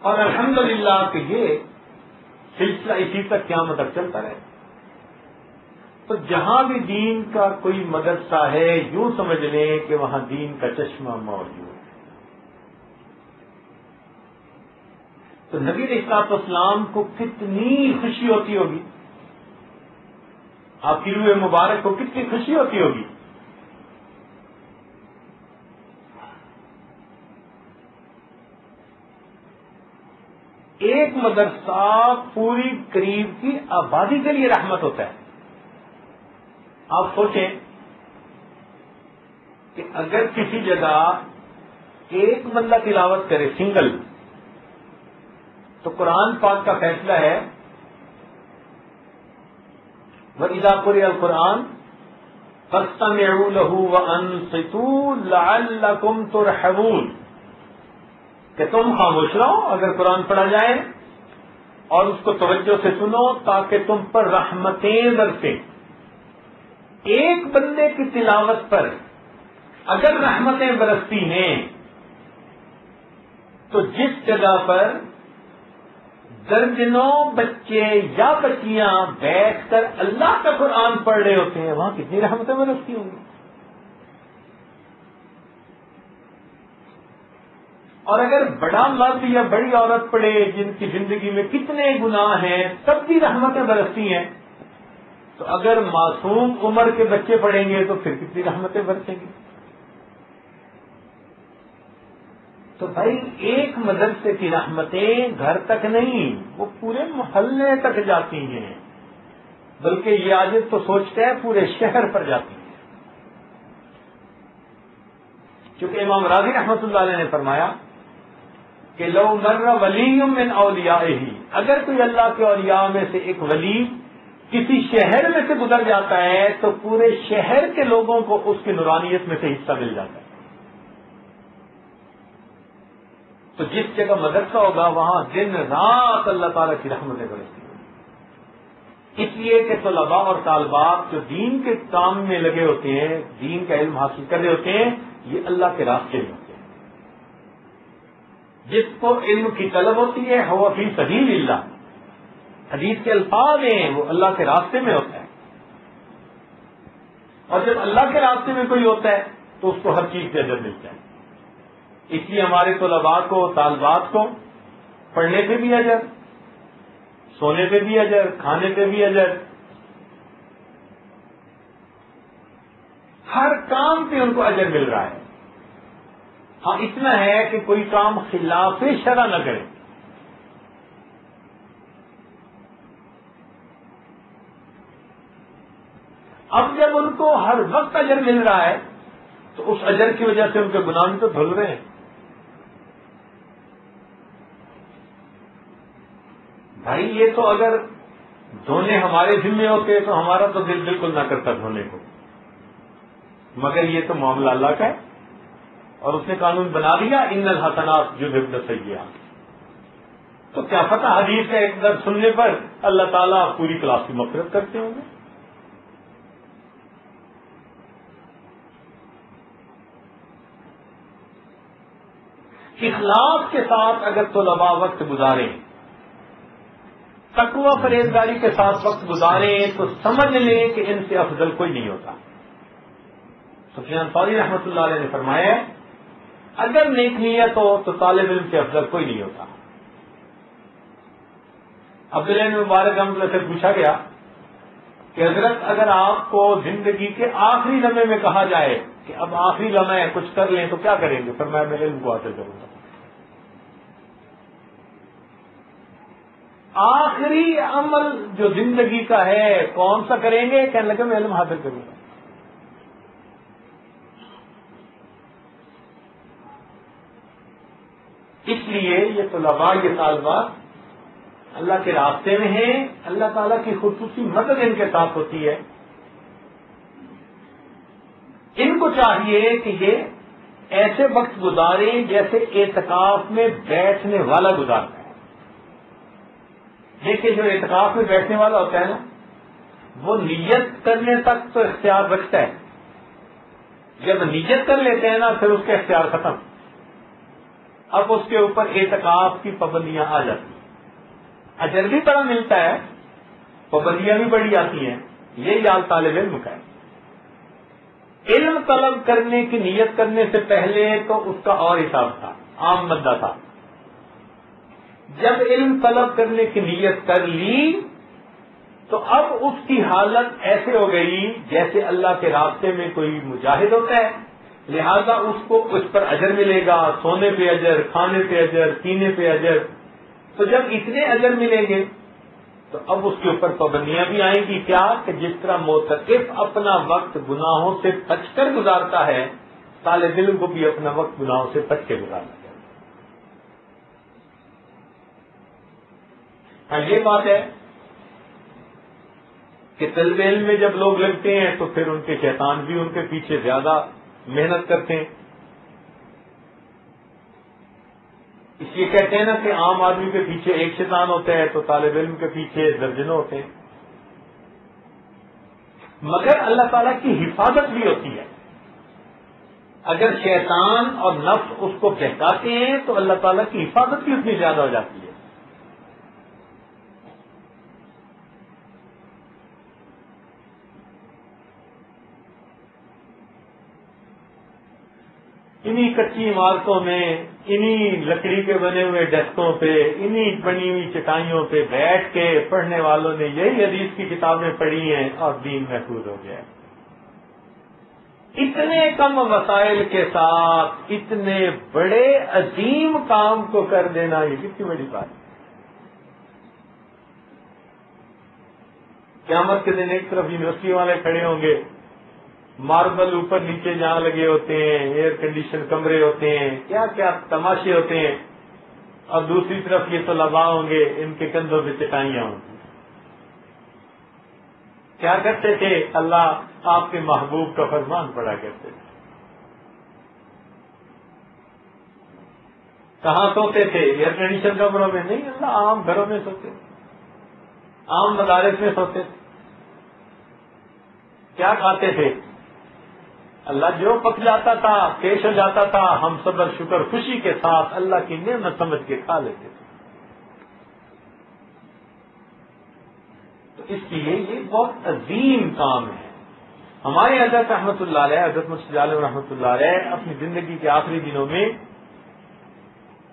اور الحمدللہ کہ یہ سلسلہ اسی تک قیامت تک چلتا رہے. تو جہاں بھی دین کا کوئی مدرسہ ہے یوں سمجھ لیں کہ وہاں دین کا چشمہ موجود ہے. تو نبی علیہ الصلوۃ والسلام کو کتنی خوشی ہوتی ہوگی، آپ کی روح مبارک کو کتنی خوشی ہوتی ہوگی. ایک مدرسہ پوری قریب کی آبادی کے لیے رحمت ہوتا ہے. آپ سوچیں کہ اگر کسی جگہ ایک بندہ تلاوت کرے سنگل، تو قرآن پاک کا فیصلہ ہے وَإِذَا قُرِئَ الْقُرْآنُ فَاسْتَمِعُوا لَهُ وَأَنصِتُوا لَعَلَّكُمْ تُرْحَمُونَ، کہ تم خاموش رہو اگر قرآن پڑھا جائے اور اس کو توجہ سے سنو تاکہ تم پر رحمتیں برسیں. ایک بندے کی تلاوت پر اگر رحمتیں برستی ہیں تو جس جگہ پر درجنوں بچے یا بچیاں بیٹھ کر اللہ کا قرآن پڑھ رہے ہوتے ہیں وہاں کتنی رحمتیں برستی ہوں گی. اور اگر بڑا مرد یا بڑی عورت پڑھے جن کی زندگی میں کتنے گناہ ہیں تب بھی رحمتیں برستی ہیں، تو اگر معصوم عمر کے بچے پڑھیں گے تو پھر کتنی رحمتیں برسیں گی. تو بھائی ایک مدرسے کی رحمتیں گھر تک نہیں، وہ پورے محلے تک جاتی ہیں، بلکہ یہ عادت تو سوچتے ہیں پورے شہر پر جاتی ہیں. کیونکہ امام راضی رحمۃ اللہ علیہ نے فرمایا کہ لو مر ولی من اولیائہ، اگر کوئی اللہ کے اولیاء میں سے ایک ولی کسی شہر میں سے گزر جاتا ہے تو پورے شہر کے لوگوں کو اس کی نورانیت میں سے حصہ مل جاتا ہے. تو جس جگہ مدرسہ ہوگا وہاں دن رات اللہ تعالیٰ کی رحمتیں برستی ہیں. اس لیے کہ طلباء اور طالبات جو دین کے کام میں لگے ہوتے ہیں، دین کا علم حاصل کر رہے ہوتے ہیں، یہ اللہ کے راستے میں ہوتے ہیں. جس کو علم کی طلب ہوتی ہے ہوا فی سبیل اللہ، حدیث کے الفاظ ہیں وہ اللہ کے راستے میں ہوتا ہے، اور جب اللہ کے راستے میں کوئی ہوتا ہے تو اس کو ہر چیز سے اجر ملتا ہے۔ اس لیے ہمارے طلباء کو، طالبات کو پڑھنے پہ بھی اجر، سونے پہ بھی اجر، کھانے پہ بھی اجر، ہر کام پہ ان کو اجر مل رہا ہے۔ ہاں اتنا ہے کہ کوئی کام خلاف شرع نہ کرے۔ اب جب ان کو ہر وقت اجر مل رہا ہے تو اس اجر کی وجہ سے ان کے گناہ بھی تو دھل رہے ہیں۔ بھائی یہ تو اگر دھونے ہمارے ذمے ہوتے تو ہمارا تو دل بالکل نہ کرتا دھونے کو، مگر یہ تو معاملہ اللہ کا ہے، اور اس نے قانون بنا دیا ان الحسنات یذھبن السیئات۔ تو کیا پتہ حدیث کا ایک درس سننے پر اللہ تعالیٰ پوری کلاس کی مغفرت کرتے ہوں گے۔ اخلاص کے ساتھ اگر طلباء وقت گزاریں، تقوی پرہیزگاری کے ساتھ وقت گزاریں تو سمجھ لیں کہ ان سے افضل کوئی نہیں ہوتا۔ سفیان ثوری رحمۃ اللہ علیہ نے فرمایا اگر نیک نیت ہو تو طالب علم سے افضل کوئی نہیں ہوتا۔ عبداللہ بن مبارک رحمۃ اللہ سے پوچھا گیا کہ حضرت اگر آپ کو زندگی کے آخری لمحے میں کہا جائے کہ اب آخری لمحہ ہے کچھ کر لیں تو کیا کریں گے؟ فرمایا میں علم کو حاصل کروں گا۔ آخری عمل جو زندگی کا ہے کون سا کریں گے؟ کہنے لگے میں علم حاصل کروں گا۔ اس لیے یہ طلباء، یہ طالبات اللہ کے راستے میں ہیں، اللہ تعالیٰ کی خصوصی مدد ان کے ساتھ ہوتی ہے۔ ان کو چاہیے کہ یہ ایسے وقت گزاریں جیسے اعتکاف میں بیٹھنے والا گزارتا ہے۔ دیکھیے جو اعتکاف میں بیٹھنے والا ہوتا ہے نا، وہ نیت کرنے تک تو اختیار رکھتا ہے، جب نیت کر لیتے ہیں نا پھر اس کا اختیار ختم، اب اس کے اوپر اعتکاف کی پابندیاں آ جاتی ہیں، اجر بھی بڑا ملتا ہے، پابندیاں بھی بڑی آتی ہیں۔ یہی حال طالب علم کا ہے۔ علم طلب کرنے کی نیت کرنے سے پہلے تو اس کا اور حساب تھا، عام بندہ تھا۔ جب علم طلب کرنے کی نیت کر لی تو اب اس کی حالت ایسے ہو گئی جیسے اللہ کے راستے میں کوئی مجاہد ہوتا ہے، لہذا اس کو اس پر اجر ملے گا، سونے پہ اجر، کھانے پہ اجر، پینے پہ اجر۔ تو جب اتنے اجر ملیں گے تو اب اس کے اوپر پابندیاں بھی آئیں گی، کیا کہ جس طرح معتکف اپنا وقت گناہوں سے بچ کر گزارتا ہے، طالب علم کو بھی اپنا وقت گناہوں سے بچ کے گزارنا ہے۔ ہاں یہ بات ہے کہ طالب علم میں جب لوگ لگتے ہیں تو پھر ان کے شیطان بھی ان کے پیچھے زیادہ محنت کرتے ہیں۔ اس لیے کہتے ہیں نا کہ عام آدمی کے پیچھے ایک شیطان ہوتا ہے تو طالب علم کے پیچھے درجنوں ہوتے ہیں، مگر اللہ تعالیٰ کی حفاظت بھی ہوتی ہے۔ اگر شیطان اور نفس اس کو بہکاتے ہیں تو اللہ تعالیٰ کی حفاظت بھی اتنی زیادہ ہو جاتی ہے۔ انہی کچی عمارتوں میں، انہی لکڑی کے بنے ہوئے ڈیسکوں پہ، انہی بنی ہوئی چٹائیوں پہ بیٹھ کے پڑھنے والوں نے یہی حدیث کی کتابیں پڑھی ہیں اور دین محفوظ ہو گیا ہے۔ اتنے کم وسائل کے ساتھ اتنے بڑے عظیم کام کو کر دینا یہ کتنی بڑی بات ہے۔ قیامت کے دن ایک طرف یونیورسٹی والے کھڑے ہوں گے، ماربل اوپر نیچے جہاں لگے ہوتے ہیں، ایئر کنڈیشن کمرے ہوتے ہیں، کیا کیا تماشے ہوتے ہیں، اور دوسری طرف یہ طلباء ہوں گے، ان کے کندھوں پہ چٹائیاں ہوں گی۔ کیا کرتے تھے؟ اللہ آپ کے محبوب کا فرمان پڑھا کرتے تھے۔ کہاں سوتے تھے؟ ایئر کنڈیشن کمروں میں نہیں، اللہ عام گھروں میں سوتے تھے، عام مدارس میں سوتے تھے۔ کیا کھاتے تھے؟ اللہ جو پک جاتا تھا، پیش ہو جاتا تھا، ہم صبر شکر خوشی کے ساتھ اللہ کی نعمت سمجھ کے کھا لیتے تھے. تو اس لیے یہ بہت عظیم کام ہے. ہمارے حضرت رحمۃ اللہ علیہ، حضرت مرشد عالم رحمۃ اللہ علیہ اپنی زندگی کے آخری دنوں میں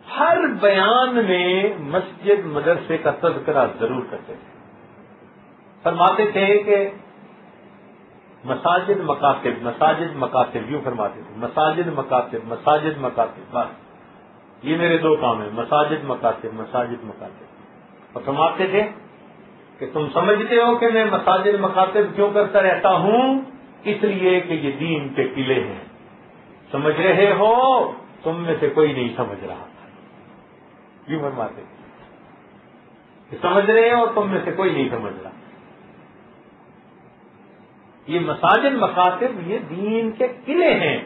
ہر بیان میں مسجد مدرسے کا تذکرہ ضرور کرتے تھے. فرماتے تھے کہ مساجد مکاتب، مساجد مکاتب، یوں فرماتے تھے، مساجد مکاتب، مساجد مکاتب، بس یہ میرے دو کام ہیں، مساجد مکاتب، مساجد مکاتب. اور فرماتے تھے کہ تم سمجھتے ہو کہ میں مساجد مکاتب کیوں کرتا رہتا ہوں؟ اس لیے کہ یہ دین کے قلعے ہیں. سمجھ رہے ہو؟ تم میں سے کوئی نہیں سمجھ رہا. یوں فرماتے کہ سمجھ رہے ہو، تم میں سے کوئی نہیں سمجھ رہا. یہ مساجد مکاتب یہ دین کے قلعے ہیں.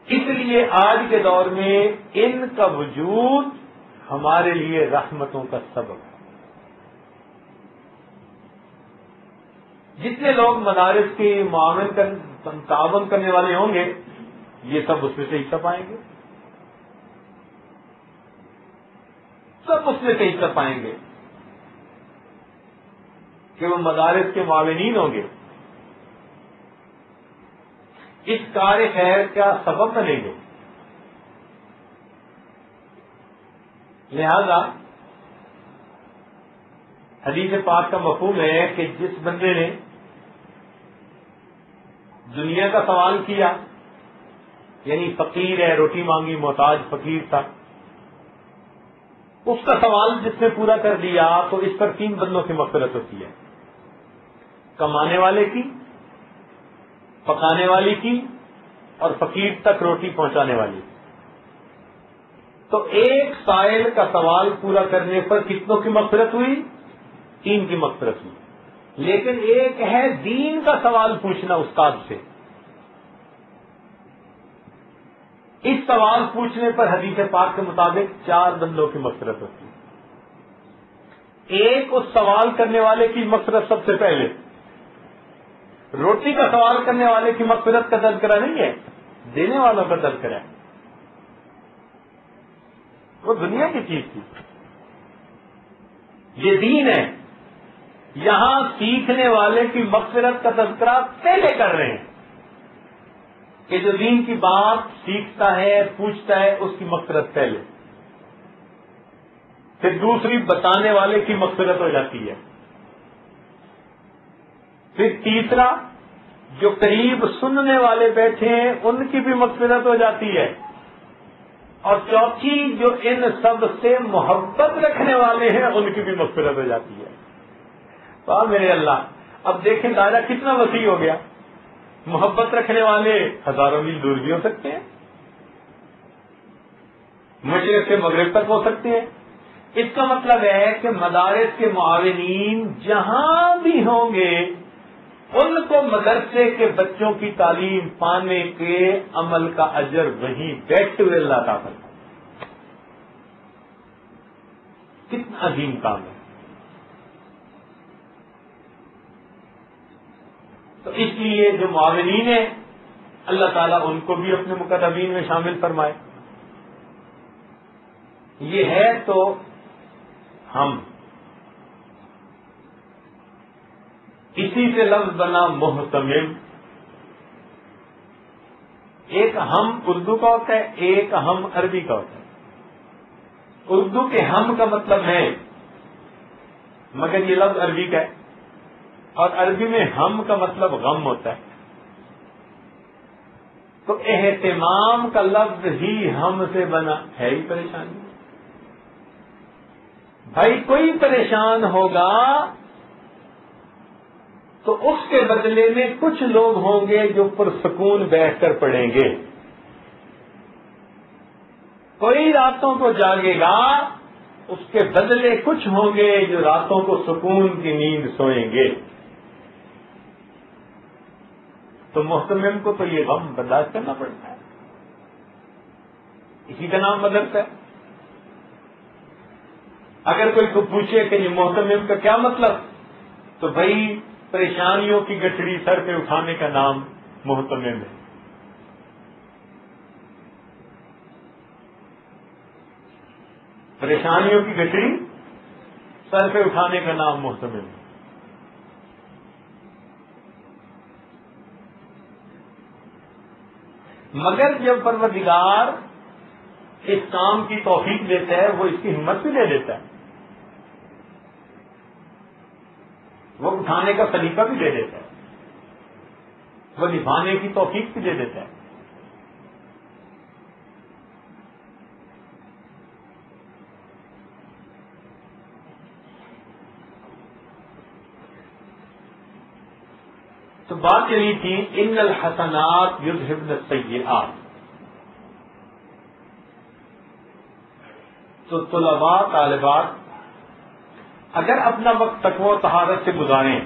اس لیے آج کے دور میں ان کا وجود ہمارے لیے رحمتوں کا سبب ہے. جتنے لوگ مدارس کی تعاون کرنے والے ہوں گے یہ سب اس میں سے حصہ پائیں گے، سب اس میں سے حصہ پائیں گے کہ وہ مدارس کے معاونین ہوں گے، اس کار خیر کا سبب بنیں گے. لہذا حدیث پاک کا مفہوم ہے کہ جس بندے نے دنیا کا سوال کیا، یعنی فقیر ہے، روٹی مانگی، محتاج فقیر تھا، اس کا سوال جس نے پورا کر دیا تو اس پر 3 بندوں کی مغفرت ہوتی ہے، کمانے والے کی، پکانے والی کی، اور فقیر تک روٹی پہنچانے والی. تو ایک سائل کا سوال پورا کرنے پر کتنوں کی مغفرت ہوئی؟ 3 کی مغفرت ہوئی. لیکن ایک ہے دین کا سوال پوچھنا استاد سے. اس سوال پوچھنے پر حدیث پاک کے مطابق 4 بندوں کی مغفرت ہوتی ہے. ایک اس سوال کرنے والے کی مغفرت سب سے پہلے، روٹی کا سوال کرنے والے کی مغفرت کا تذکرہ نہیں ہے، دینے والوں کا تذکرہ ہے. وہ دنیا کی چیز تھی، یہ دین ہے. یہاں سیکھنے والے کی مغفرت کا تذکرہ پہلے کر رہے ہیں کہ جو دین کی بات سیکھتا ہے، پوچھتا ہے، اس کی مغفرت پہلے. پھر دوسری بتانے والے کی مغفرت ہو جاتی ہے. پھر تیسرا جو قریب سننے والے بیٹھے ہیں ان کی بھی مغفرت ہو جاتی ہے. اور چوتھی جو ان سب سے محبت رکھنے والے ہیں ان کی بھی مغفرت ہو جاتی ہے. تو میرے اللہ، اب دیکھیں دائرہ کتنا وسیع ہو گیا. محبت رکھنے والے ہزاروں میل دور بھی ہو سکتے ہیں، مشرق سے مغرب تک ہو سکتے ہیں. اس کا مطلب ہے کہ مدارس کے معاونین جہاں بھی ہوں گے ان کو مدرسے کے بچوں کی تعلیم پانے کے عمل کا اجر وہیں بیٹھتے ہوئے اللہ عطا کرتا. کتنا عظیم کام ہے. تو اس لیے جو معاونین ہیں اللہ تعالیٰ ان کو بھی اپنے مقربین میں شامل فرمائے. یہ ہے تو ہم، اسی سے لفظ بنا محتمم. ایک ہم اردو کا ہوتا ہے، ایک ہم عربی کا ہوتا ہے. اردو کے ہم کا مطلب ہے، مگر یہ لفظ عربی کا ہے، اور عربی میں ہم کا مطلب غم ہوتا ہے. تو اہتمام کا لفظ ہی ہم سے بنا ہے ہی پریشانی. بھائی کوئی پریشان ہوگا تو اس کے بدلے میں کچھ لوگ ہوں گے جو پرسکون بیٹھ کر پڑھیں گے. کوئی راتوں کو جاگے گا، اس کے بدلے کچھ ہوں گے جو راتوں کو سکون کی نیند سوئیں گے. تو محتمم کو تو یہ غم برداشت کرنا پڑتا ہے. اسی کا نام مدرسہ ہے. اگر کوئی کو پوچھے کہ یہ محتمم کا کیا مطلب، تو بھائی پریشانیوں کی گٹھڑی سر پہ اٹھانے کا نام محتمم ہے. پریشانیوں کی گٹھڑی سر پہ اٹھانے کا نام محتمم ہے. مگر جب پروردگار اس کام کی توفیق دیتا ہے وہ اس کی ہمت بھی دے دیتا ہے, وہ اٹھانے کا سلیقہ بھی دے دیتا ہے, وہ نبھانے کی توفیق بھی دے دیتا ہے. تو بات چلی تھی ان الحسنات یذہبن السیئات. تو طلباء طالبات اگر اپنا وقت تقوی و طہارت سے گزاریں,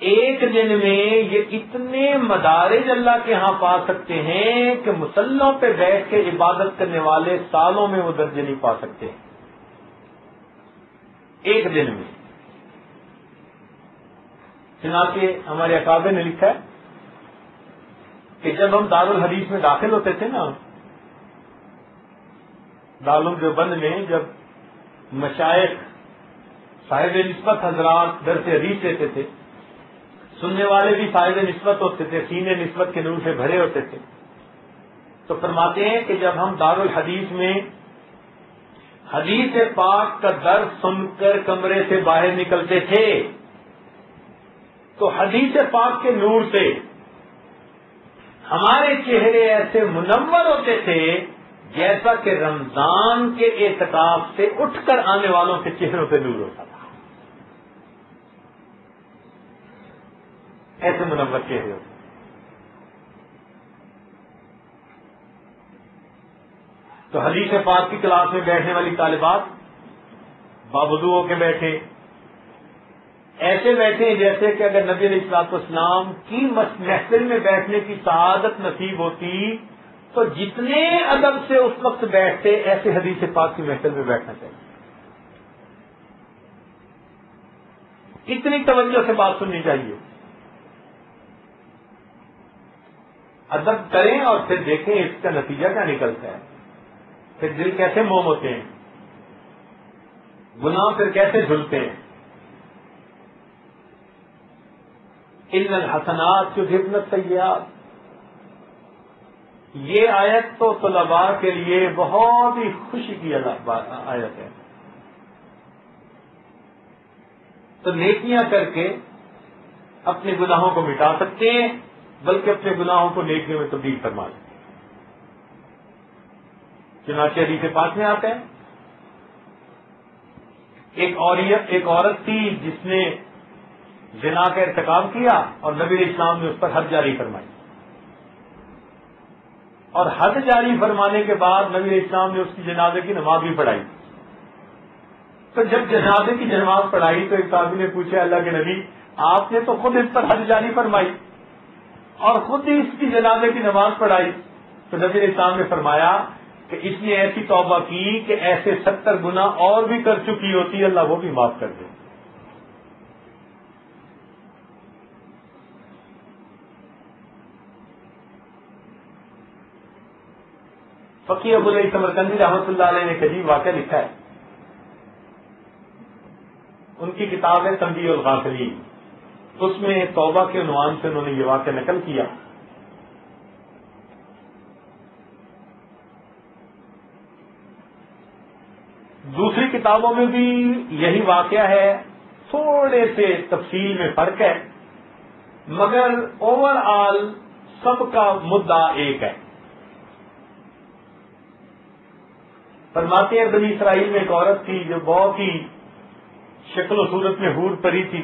ایک دن میں یہ اتنے مدارج اللہ کے ہاں پا سکتے ہیں کہ مصلوں پہ بیٹھ کے عبادت کرنے والے سالوں میں وہ درجے نہیں پا سکتے. ایک دن میں. چنانچہ ہمارے اکابر نے لکھا ہے کہ جب ہم دارالحدیث میں داخل ہوتے تھے نا, دارالدیوبند میں جب مشائخ صاحب نسبت حضرات درس حدیث لیتے تھے, سننے والے بھی صاحب نسبت ہوتے تھے, سینے نسبت کے نور سے بھرے ہوتے تھے, تو فرماتے ہیں کہ جب ہم دارالحدیث میں حدیث پاک کا درس سن کر کمرے سے باہر نکلتے تھے تو حدیث پاک کے نور سے ہمارے چہرے ایسے منور ہوتے تھے جیسا کہ رمضان کے اعتکاف سے اٹھ کر آنے والوں کے چہروں پہ نور ہوتا تھا. ایسے منور چہرے ہوتے. تو حدیث پاک کی کلاس میں بیٹھنے والی طالبات باوضو ہو کے بیٹھے, ایسے بیٹھے جیسے کہ اگر نبی علیہ الصلوۃ والسلام کی محفل میں بیٹھنے کی سعادت نصیب ہوتی تو جتنے ادب سے اس وقت بیٹھتے ایسے حدیث پاک کی محفل میں بیٹھنا چاہیے. اتنی توجہ سے بات سننی چاہیے. ادب کریں اور پھر دیکھیں اس کا نتیجہ کیا نکلتا ہے, پھر دل کیسے موم ہوتے ہیں, گناہ پھر کیسے دھلتے ہیں. ان الحسنات یذہبن السیئات, یہ آیت تو طلباء کے لیے بہت ہی خوشی کی آیت ہے. تو نیکیاں کر کے اپنے گناہوں کو مٹا سکتے ہیں, بلکہ اپنے گناہوں کو نیکیوں میں تبدیل فرما سکتے ہیں. چنانچہ حدیث پاک میں آتا ہے ایک عورت تھی جس نے زنا کا ارتکاب کیا اور نبی علیہ السلام نے اس پر حد جاری فرمائی, اور حد جاری فرمانے کے بعد نبی علیہ السلام نے اس کی جنازے کی نماز بھی پڑھائی. تو جب جنازے کی نماز پڑھائی تو ایک صحابی نے پوچھا, اللہ کے نبی آپ نے تو خود اس پر حد جاری فرمائی اور خود ہی اس کی جنازے کی نماز پڑھائی. تو نبی علیہ السلام نے فرمایا کہ اس نے ایسی توبہ کی کہ ایسے 70 گناہ اور بھی کر چکی ہوتی, اللہ وہ بھی معاف کر دے. فقیہ ابو العلی سمرقندی رحمۃ اللہ علیہ نے ایک عجیب واقعہ لکھا ہے. ان کی کتاب ہے تنبیہ الغافلین, اس میں توبہ کے عنوان سے انہوں نے یہ واقعہ نقل کیا. دوسری کتابوں میں بھی یہی واقعہ ہے, تھوڑے سے تفصیل میں فرق ہے, مگر اوور آل سب کا مدعا ایک ہے. فرماتے ہیں بنی اسرائیل میں ایک عورت تھی جو بہت ہی شکل و صورت میں حور پری تھی,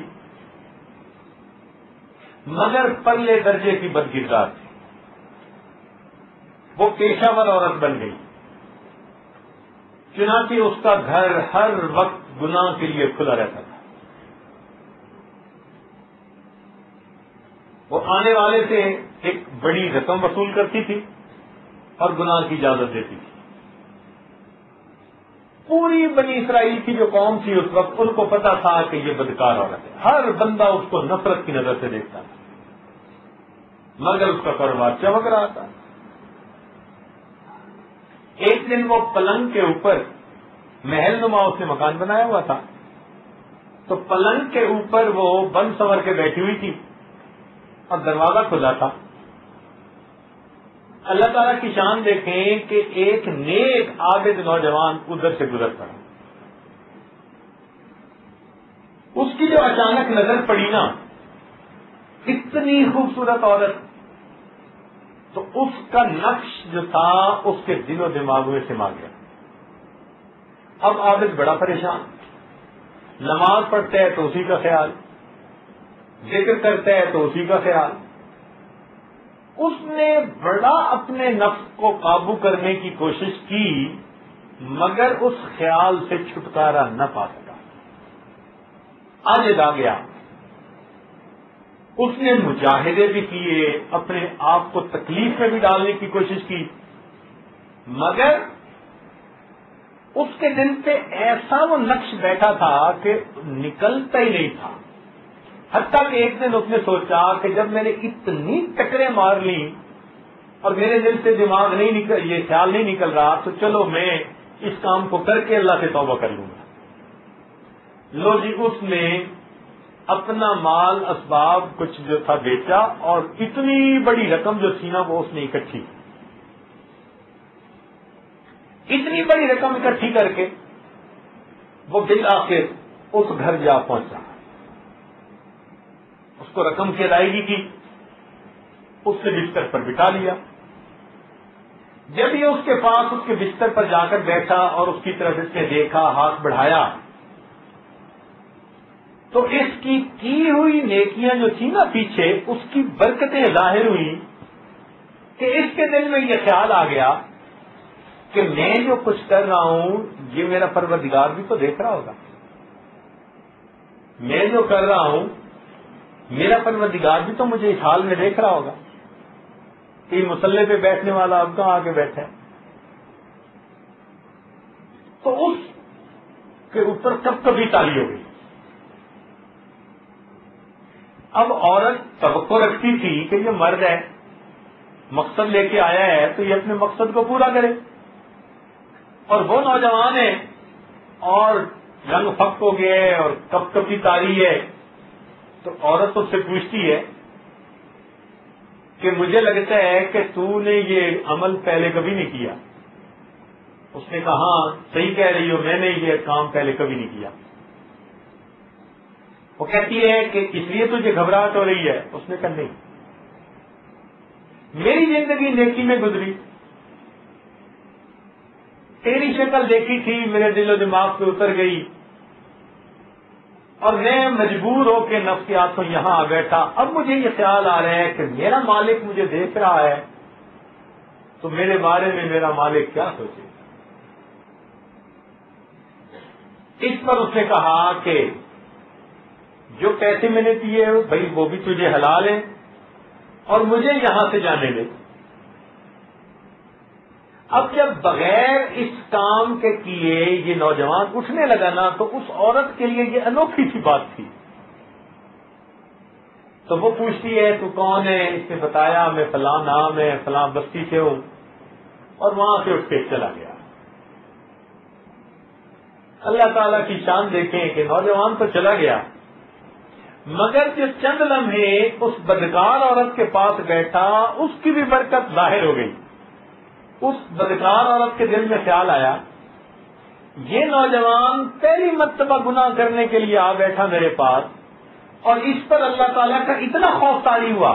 مگر پرلے درجے کی بدکردار تھی. وہ پیشہ ور عورت بن گئی. چنانچہ اس کا گھر ہر وقت گناہ کے لیے کھلا رہتا تھا. وہ آنے والے سے ایک بڑی رقم وصول کرتی تھی اور گناہ کی اجازت دیتی تھی. پوری بنی اسرائیل کی جو قوم تھی اس وقت ان کو پتا تھا کہ یہ بدکار عورت ہے، ہر بندہ اس کو نفرت کی نظر سے دیکھتا تھا، مگر اس کا کاروبار چمک رہا تھا۔ ایک دن وہ پلنگ کے اوپر، محل نما اس نے مکان بنایا ہوا تھا، تو پلنگ کے اوپر وہ بن سنور کے بیٹھی ہوئی تھی اور دروازہ کھلا تھا۔ اللہ تعالیٰ کی شان دیکھیں کہ ایک نیک عابد نوجوان ادھر سے گزر پڑا، اس کی جو اچانک نظر پڑی نا، اتنی خوبصورت عورت، تو اس کا نقش جو تھا اس کے دل و دماغ میں سما گیا۔ اب عابد بڑا پریشان، نماز پڑھتا ہے تو اسی کا خیال، ذکر کرتا ہے تو اسی کا خیال۔ اس نے بڑا اپنے نفس کو قابو کرنے کی کوشش کی، مگر اس خیال سے چھٹکارا نہ پا سکا، عاجز آ گیا۔ اس نے مجاہدے بھی کیے، اپنے آپ کو تکلیف میں بھی ڈالنے کی کوشش کی، مگر اس کے دل پہ ایسا وہ نقش بیٹھا تھا کہ نکلتا ہی نہیں تھا۔ حتیٰ کہ ایک دن اس نے سوچا کہ جب میں نے اتنی ٹکریں مار لی اور میرے دل سے دماغ نہیں یہ خیال نہیں نکل رہا، تو چلو میں اس کام کو کر کے اللہ سے توبہ کر لوں گا۔ لو جی، اس نے اپنا مال اسباب کچھ جو تھا بیچا اور اتنی بڑی رقم جو تھی نا وہ اس نے اکٹھی، اتنی بڑی رقم اکٹھی کر کے وہ بالآخر اس گھر جا پہنچا۔ اس کو رقم کی ادائیگی کی، اس سے بستر پر بٹھا لیا۔ جب یہ اس کے پاس اس کے بستر پر جا کر بیٹھا اور اس کی طرف اس نے دیکھا، ہاتھ بڑھایا، تو اس کی ہوئی نیکیاں جو تھی نا پیچھے، اس کی برکتیں ظاہر ہوئی کہ اس کے دل میں یہ خیال آ گیا کہ میں جو کچھ کر رہا ہوں یہ میرا پروردگار بھی تو دیکھ رہا ہوگا، میں جو کر رہا ہوں میرا پروردگار بھی تو مجھے اس حال میں دیکھ رہا ہوگا کہ مصلی پہ بیٹھنے والا اب کہاں آگے بیٹھا ہے۔ تو اس کے اوپر کب کبھی تالی ہو گئی۔ اب عورت توقع رکھتی تھی کہ یہ مرد ہے، مقصد لے کے آیا ہے تو یہ اپنے مقصد کو پورا کرے، اور وہ نوجوان ہے اور رنگ پھک ہو گیا ہے اور کب کبھی تاری ہے، تو عورت اس سے پوچھتی ہے کہ مجھے لگتا ہے کہ تو نے یہ عمل پہلے کبھی نہیں کیا۔ اس نے کہا ہاں صحیح کہہ رہی ہو، میں نے یہ کام پہلے کبھی نہیں کیا۔ وہ کہتی ہے کہ اس لیے تجھے گھبراہٹ ہو رہی ہے؟ اس نے کہا نہیں، میری زندگی نیکی میں گزری، تیری شکل دیکھی تھی میرے دل و دماغ پہ اتر گئی، اور میں مجبور ہو کے نفس کے ہاتھوں یہاں آ بیٹھا۔ اب مجھے یہ خیال آ رہا ہے کہ میرا مالک مجھے دیکھ رہا ہے تو میرے بارے میں میرا مالک کیا سوچے۔ اس پر اس نے کہا کہ جو پیسے میں نے دیے بھائی وہ بھی تجھے حلال ہیں اور مجھے یہاں سے جانے دے۔ اب جب بغیر اس کام کے کیے یہ نوجوان اٹھنے لگا نا، تو اس عورت کے لیے یہ انوکھی سی بات تھی۔ تو وہ پوچھتی ہے تو کون ہے؟ اس نے بتایا میں فلاں نام ہے، فلاں بستی سے ہوں، اور وہاں سے اٹھ کے چلا گیا۔ اللہ تعالیٰ کی شان دیکھیں کہ نوجوان تو چلا گیا، مگر جو چند لمحے اس بدکار عورت کے پاس بیٹھا اس کی بھی برکت ظاہر ہو گئی۔ اس بدکار عورت کے دل میں خیال آیا یہ نوجوان پہلی مرتبہ گناہ کرنے کے لیے آ بیٹھا میرے پاس، اور اس پر اللہ تعالیٰ کا اتنا خوف طاری ہوا،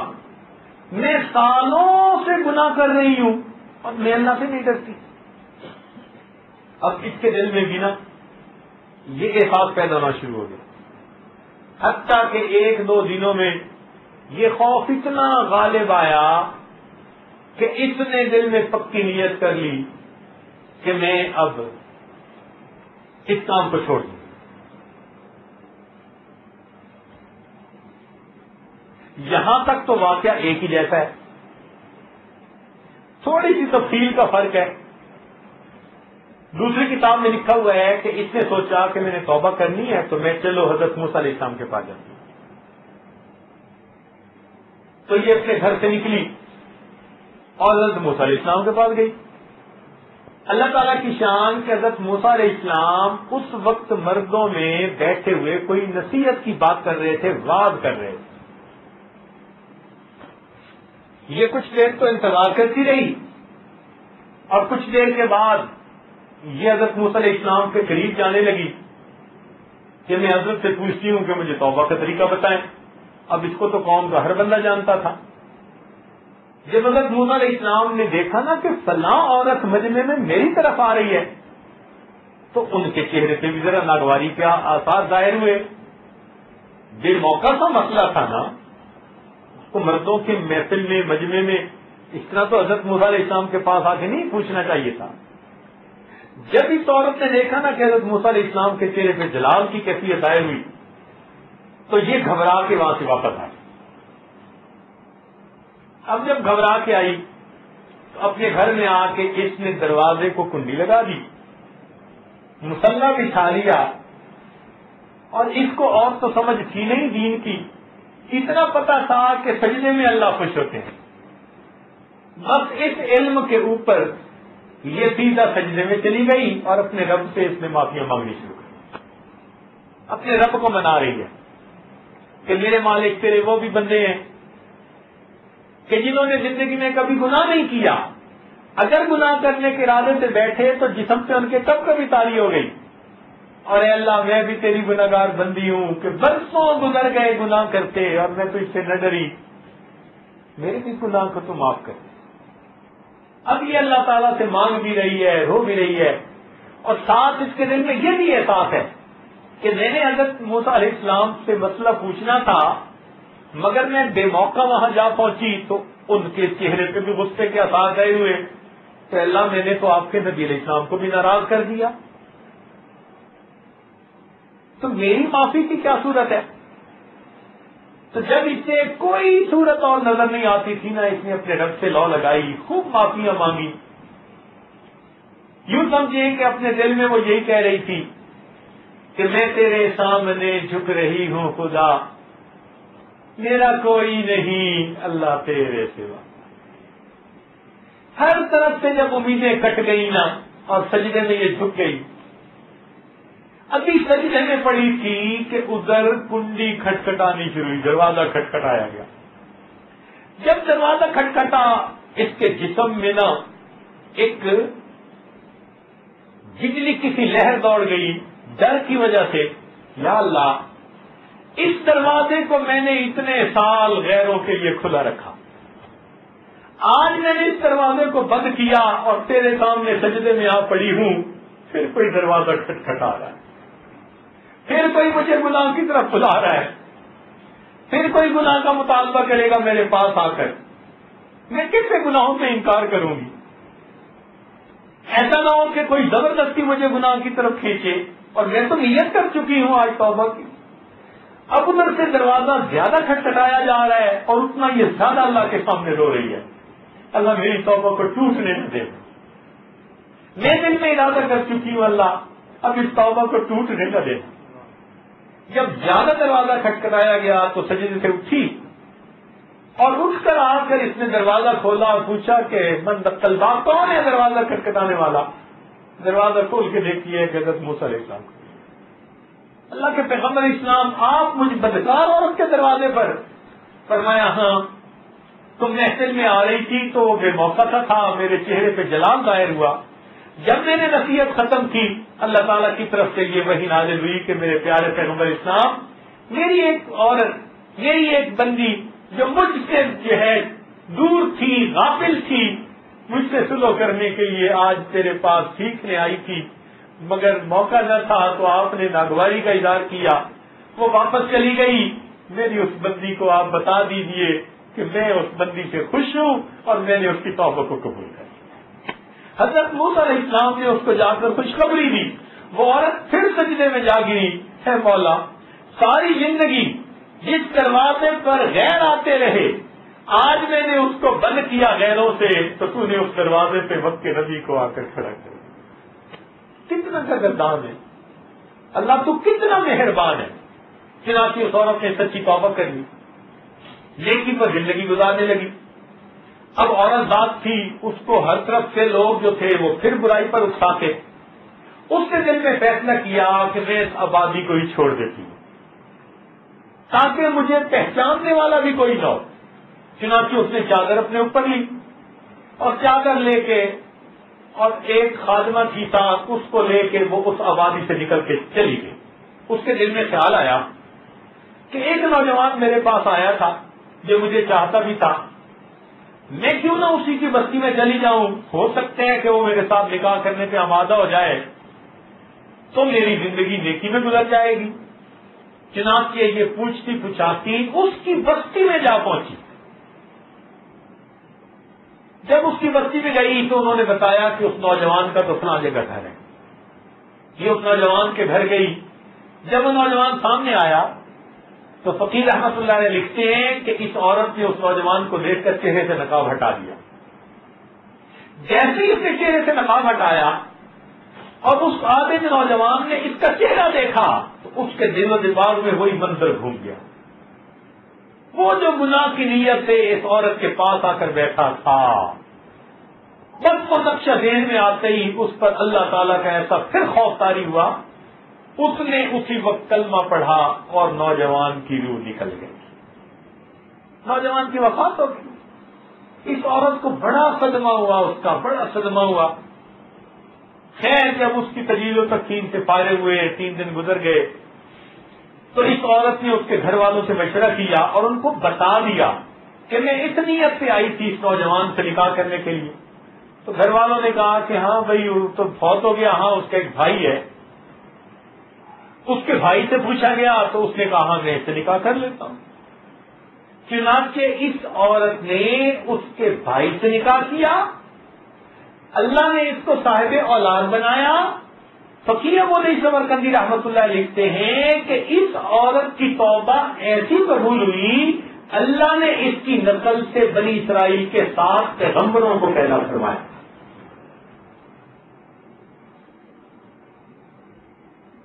میں سالوں سے گناہ کر رہی ہوں اور میں اللہ سے نہیں ڈرتی۔ اب اس کے دل میں بھی نا یہ احساس پیدا ہونا شروع ہو گیا، حتیٰ کہ ایک دو دنوں میں یہ خوف اتنا غالب آیا کہ اس نے دل میں پکی نیت کر لی کہ میں اب اس کام کو چھوڑ دوں۔ یہاں تک تو واقعہ ایک ہی جیسا ہے، تھوڑی سی تفصیل کا فرق ہے۔ دوسری کتاب میں لکھا ہوا ہے کہ اس نے سوچا کہ میں نے توبہ کرنی ہے تو میں چلو حضرت موسیٰ علیہ السلام کے پاس جاتی ہوں. تو یہ اپنے گھر سے نکلی اور حضرت موسیٰ علیہ السلام کے پاس گئی. اللہ تعالیٰ کی شان کہ حضرت موسیٰ علیہ السلام اس وقت مردوں میں بیٹھے ہوئے کوئی نصیحت کی بات کر رہے تھے، وعظ کر رہے تھے. یہ کچھ دیر تو انتظار کرتی رہی اور کچھ دیر کے بعد یہ حضرت موسیٰ علیہ السلام کے قریب جانے لگی کہ میں حضرت سے پوچھتی ہوں کہ مجھے توبہ کا طریقہ بتائیں. اب اس کو تو قوم کا ہر بندہ جانتا تھا. جب حضرت موسیٰ علیہ السلام نے دیکھا نا کہ فلاں عورت مجمع میں میری طرف آ رہی ہے تو ان کے چہرے پہ بھی ذرا ناگواری کے آثار ظاہر ہوئے. بے موقع سا مسئلہ تھا نا، تو مردوں کے محفل میں مجمع میں اس طرح تو حضرت موسیٰ علیہ السلام کے پاس آ کے نہیں پوچھنا چاہیے تھا. جب اس عورت نے دیکھا نا کہ حضرت موسیٰ علیہ السلام کے چہرے پہ جلال کی کیفیت ظاہر ہوئی تو یہ گھبرا کے وہاں سے واپس آئی. اب جب گھبرا کے آئی تو اپنے گھر میں آ کے اس نے دروازے کو کنڈی لگا دی، مصلہ بچھا لیا، اور اس کو اور تو سمجھ تھی نہیں دین کی، اتنا پتا تھا کہ سجدے میں اللہ خوش ہوتے ہیں. بس اس علم کے اوپر یہ سیدھا سجدے میں چلی گئی اور اپنے رب سے اس نے معافیاں مانگنی شروع کی. اپنے رب کو منا رہی ہے کہ میرے مالک تیرے وہ بھی بندے ہیں کہ جنہوں نے زندگی میں کبھی گناہ نہیں کیا، اگر گناہ کرنے کے ارادے سے بیٹھے تو جسم سے ان کے کب کبھی تاری ہو گئی، اور اے اللہ میں بھی تیری گناہگار بندی ہوں کہ برسوں گزر گئے گناہ کرتے اور میں تو اس سے نہ ڈری، میرے بھی گناہ کو تو معاف کر. اب یہ اللہ تعالیٰ سے مانگ بھی رہی ہے، رو بھی رہی ہے، اور ساتھ اس کے دل میں یہ بھی احساس ہے کہ میں نے حضرت موسیٰ علیہ السلام سے مسئلہ پوچھنا تھا مگر میں بے موقع وہاں جا پہنچی تو ان کے چہرے پہ بھی غصے کے آثار گئے ہوئے، تو اللہ میں نے تو آپ کے نبی علیہ السلام کو بھی ناراض کر دیا، تو میری معافی کی کیا صورت ہے؟ تو جب اس سے کوئی صورت اور نظر نہیں آتی تھی نا، اس نے اپنے رب سے لو لگائی، خوب معافیاں مانگی. یوں سمجھے کہ اپنے دل میں وہ یہی کہہ رہی تھی کہ میں تیرے سامنے جھک رہی ہوں خدا، میرا کوئی نہیں اللہ تیرے سوا. ہر طرف سے جب امیدیں کٹ گئی نا اور سجدے میں یہ جھک گئی، ابھی سجدے میں پڑی تھی کہ ادھر کنڈی کھٹکھٹانی شروع ہوئی، دروازہ کھٹکھٹایا گیا. جب دروازہ کھٹکھٹا اس کے جسم میں نا ایک بجلی کی سی لہر دوڑ گئی ڈر کی وجہ سے. یا اللہ، اس دروازے کو میں نے اتنے سال غیروں کے لیے کھلا رکھا، آج میں نے اس دروازے کو بند کیا اور تیرے سامنے سجدے میں آ پڑی ہوں، پھر کوئی دروازہ کھٹکھٹا رہا ہے، پھر کوئی مجھے گناہ کی طرف بلا رہا ہے، پھر کوئی گناہ کا مطالبہ کرے گا میرے پاس آ کر، میں کس سے گناہوں سے انکار کروں گی؟ ایسا نہ ہو کہ کوئی زبردستی مجھے گناہ کی طرف کھینچے، اور میں تو نیت کر چکی ہوں آج توبہ کی. اب ادھر سے دروازہ زیادہ کھٹکھٹایا جا رہا ہے اور اتنا یہ زیادہ اللہ کے سامنے رو رہی ہے، اللہ میری توبہ کو ٹوٹنے نہ دے. میں دل میں ارادہ کر چکی ہوں اللہ اب اس توبہ کو ٹوٹنے نہ دے. جب زیادہ دروازہ کھٹکھٹایا گیا تو سجدے سے اٹھی اور اٹھ کر آ کر اس نے دروازہ کھولا اور پوچھا کہ من دقل باب کون ہے دروازہ کھٹکھٹانے والا؟ دروازہ کھول کے دیکھیے کہ حضرت موسیٰ علیہ السلام. اللہ کے پیغمبر اسلام آپ مجھ بدکار عورت کے دروازے پر؟ فرمایا ہاں، تم محفل میں آ رہی تھی تو وہ بے موقع تھا، میرے چہرے پہ جلال ظاہر ہوا. جب میں نے نصیحت ختم کی اللہ تعالیٰ کی طرف سے یہ وحی نازل ہوئی کہ میرے پیارے پیغمبر اسلام، میری ایک عورت، میری ایک بندی جو مجھ سے جو ہے دور تھی، غافل تھی، مجھ سے سلو کرنے کے لیے آج تیرے پاس سیکھنے آئی تھی، مگر موقع نہ تھا تو آپ نے ناگواری کا اظہار کیا، وہ واپس چلی گئی. میری اس بندی کو آپ بتا دیجئے کہ میں اس بندی سے خوش ہوں اور میں نے اس کی توبہ کو قبول کر لیا. حضرت موسیٰ علیہ السلام نے اس کو جا کر خوشخبری دی. وہ عورت پھر سجدے میں جا گری، اے مولا ساری زندگی جس دروازے پر غیر آتے رہے آج میں نے اس کو بند کیا غیروں سے، تو تو نے اس دروازے پہ وقت کے نبی کو آ کر کھڑا کر. کتنا قدردان ہے, اللہ تو کتنا مہربان ہے. چنانچہ اس عورت نے سچی توبہ کر لی, نیکی پر زندگی گزارنے لگی. اب عورت ذات تھی, اس کو ہر طرف سے لوگ جو تھے وہ پھر برائی پر اکساتے. اس نے دل میں فیصلہ کیا کہ میں اس آبادی کو ہی چھوڑ دیتی ہوں تاکہ مجھے پہچاننے والا بھی کوئی نہ ہو. چنانچہ اس نے چادر اپنے اوپر لی اور چادر لے کے اور ایک خادمہ تھی ساتھ, اس کو لے کے وہ اس آبادی سے نکل کے چلی گئی. اس کے دل میں خیال آیا کہ ایک نوجوان میرے پاس آیا تھا جو مجھے چاہتا بھی تھا, میں کیوں نہ اسی کی بستی میں چلی جاؤں, ہو سکتے ہیں کہ وہ میرے ساتھ نکاح کرنے پہ آمادہ ہو جائے تو میری زندگی نیکی میں گزر جائے گی. چنانچہ یہ پوچھتی پچھاتی اس کی بستی میں جا پہنچی. جب اس کی بستی میں گئی تو انہوں نے بتایا کہ اس نوجوان کا تو فلاں جگہ گھر ہے. یہ اس نوجوان کے گھر گئی. جب وہ نوجوان سامنے آیا تو فقیر رحمت اللہ علیہ لکھتے ہیں کہ اس عورت نے اس نوجوان کو دیکھ کر چہرے سے نقاب ہٹا دیا. جیسے ہی اس نے چہرے سے نقاب ہٹایا اور اس آدھے نوجوان نے اس کا چہرہ دیکھا تو اس کے دل و دماغ میں وہی منظر گھوم گیا. وہ جو گناہ کی نیت سے اس عورت کے پاس آ کر بیٹھا تھا, بس وہ نقشہ ذہن میں آتے ہی اس پر اللہ تعالیٰ کا ایسا پھر خوف طاری ہوا, اس نے اسی وقت کلمہ پڑھا اور نوجوان کی روح نکل گئی. نوجوان کی وفات ہو گئی. اس عورت کو بڑا صدمہ ہوا, اس کا بڑا صدمہ ہوا. خیر جب اس کی تجویز و تقسیم سے فارغ ہوئے, 3 دن گزر گئے, تو اس عورت نے اس کے گھر والوں سے مشورہ کیا اور ان کو بتا دیا کہ میں اس نیت سے آئی تھی اس نوجوان سے نکاح کرنے کے لیے. تو گھر والوں نے کہا کہ ہاں بھائی تو فوت ہو گیا, ہاں اس کا ایک بھائی ہے. اس کے بھائی سے پوچھا گیا تو اس نے کہا ہاں میں اس سے نکاح کر لیتا ہوں. چنانچہ اس عورت نے اس کے بھائی سے نکاح کیا, اللہ نے اس کو صاحب اولاد بنایا. فقیر ابو علی سمرقندی رحمت اللہ لکھتے ہیں کہ اس عورت کی توبہ ایسی قبول ہوئی, اللہ نے اس کی نسل سے بنی اسرائیل کے 7 پیغمبروں کو پیدا فرمایا.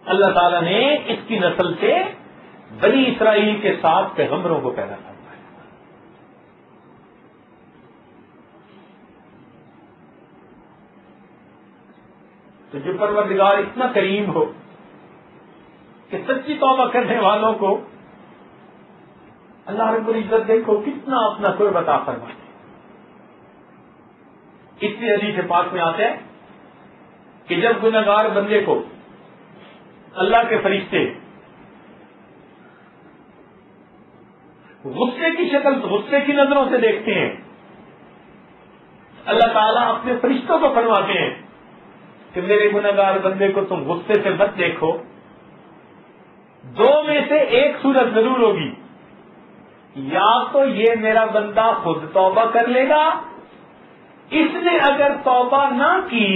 اللہ تعالیٰ نے اس کی نسل سے بنی اسرائیل کے 7 پیغمبروں کو پیدا فرمایا. تو جو پروردگار اتنا کریم ہو کہ سچی توبہ کرنے والوں کو اللہ رب العزت دیکھو کتنا اپنا قرب عطا فرماتے. اس لیے حدیث پاک میں آتا ہے کہ جب گنہگار بندے کو اللہ کے فرشتے غصے کی شکل غصے کی نظروں سے دیکھتے ہیں, اللہ تعالیٰ اپنے فرشتوں کو فرماتے ہیں کہ میرے گنہگار بندے کو تم غصے سے مت دیکھو, 2 میں سے ایک صورت ضرور ہوگی, یا تو یہ میرا بندہ خود توبہ کر لے گا, اس نے اگر توبہ نہ کی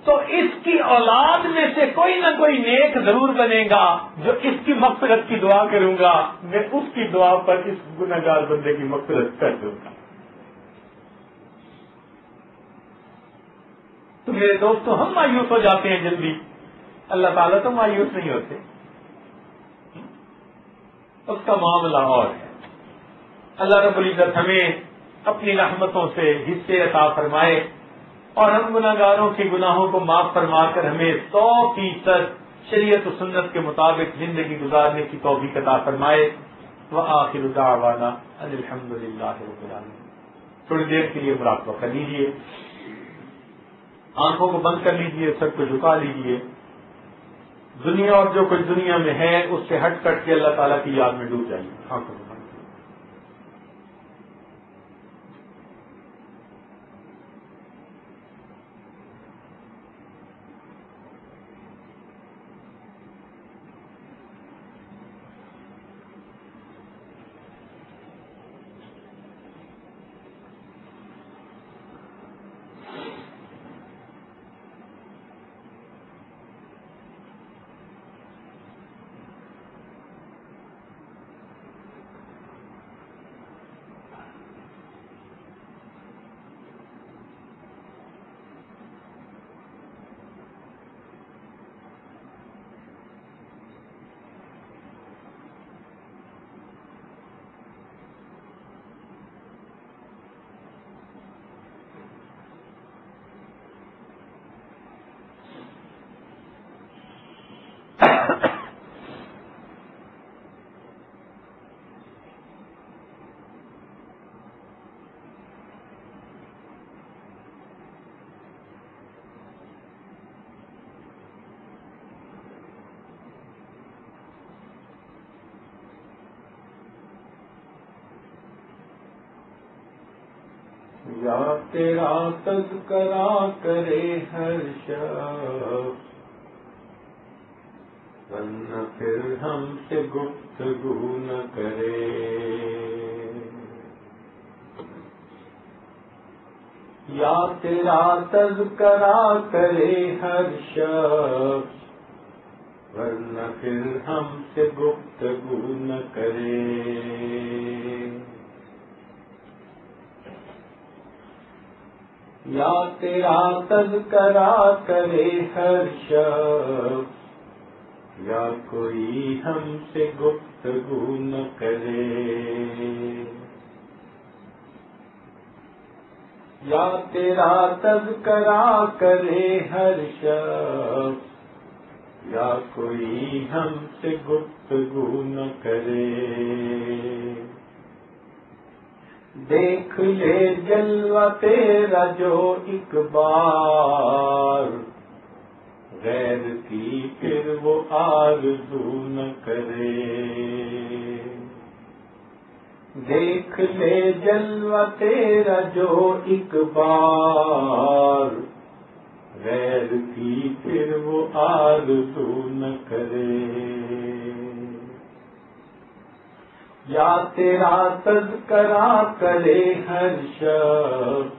تو اس کی اولاد میں سے کوئی نہ کوئی نیک ضرور بنے گا جو اس کی مغفرت کی دعا کروں گا, میں اس کی دعا پر اس گنہگار بندے کی مغفرت کر دوں گا. تو میرے دوستو ہم مایوس ہو جاتے ہیں جلدی, اللہ تعالیٰ تو مایوس نہیں ہوتے, اس کا معاملہ اور ہے. اللہ رب العزت ہمیں اپنی رحمتوں سے حصے عطا فرمائے اور ہم گناہگاروں کے گناہوں کو معاف فرما کر ہمیں 100% شریعت و سنت کے مطابق زندگی گزارنے کی توفیق عطا فرمائے. وآخر دعوانا ان الحمد للہ رب العالمین. تھوڑی دیر کے لیے مراقبہ کر لیجیے, آنکھوں کو بند کر لیجیے, سر کو جھکا لیجیے. دنیا اور جو کچھ دنیا میں ہے اس سے ہٹ کٹ کے اللہ تعالیٰ کی یاد میں ڈوب جائیے. آنکھوں کو یا تیرا تذکرہ کرے ہر شخص ورنہ پھر ہم سے گفتگو نہ کرے. یا تیرا تذکرہ کرے ہر شخص ورنہ پھر ہم سے گفتگو نہ کرے. یا تیرا تذکرہ کرے ہر شخص یا کوئی ہم سے گفتگو نہ کرے. یا تیرا تذکرہ کرے ہر شخص یا کوئی ہم سے گفتگو نہ کرے. دیکھ لے جلوہ تیرا جو ایک بار غیر کی پھر وہ آرزو نہ کرے. دیکھ لے جلوہ تیرا جو ایک بار غیر کی پھر وہ آرزو نہ کرے. یا تیرا تذکرہ کرے ہر شخص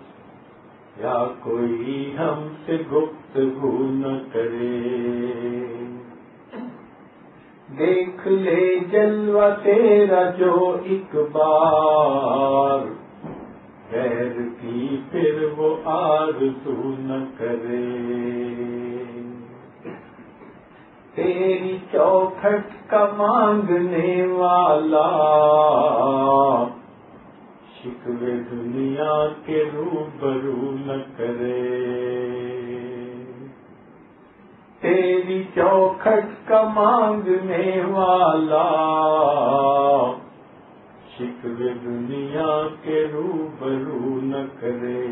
یا کوئی ہم سے گفتگو نہ کرے. دیکھ لے جلوہ تیرا جو ایک بار غیر کی پھر وہ آرزو نہ کرے. تیری چوکھٹ کا مانگنے والا شکوے دنیا کے روبرو نہ کرے. تیری چوکھٹ کا مانگنے والا شکوے دنیا کے روبرو نہ کرے.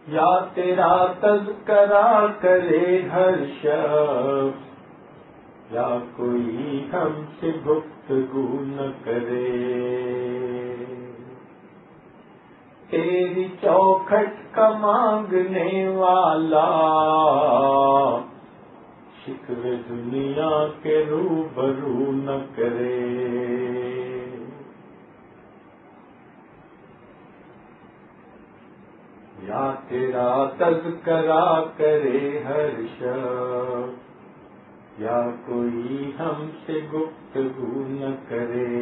یا تیرا تذکرہ کرے ہر شخص یا کوئی ہم سے گفتگو نہ کرے. تیری چوکھٹ کا مانگنے والا شکوے دنیا کے روبرو نہ کرے. یا تیرا تذکرہ کرے ہر شخص یا کوئی ہم سے گفتگو نہ کرے.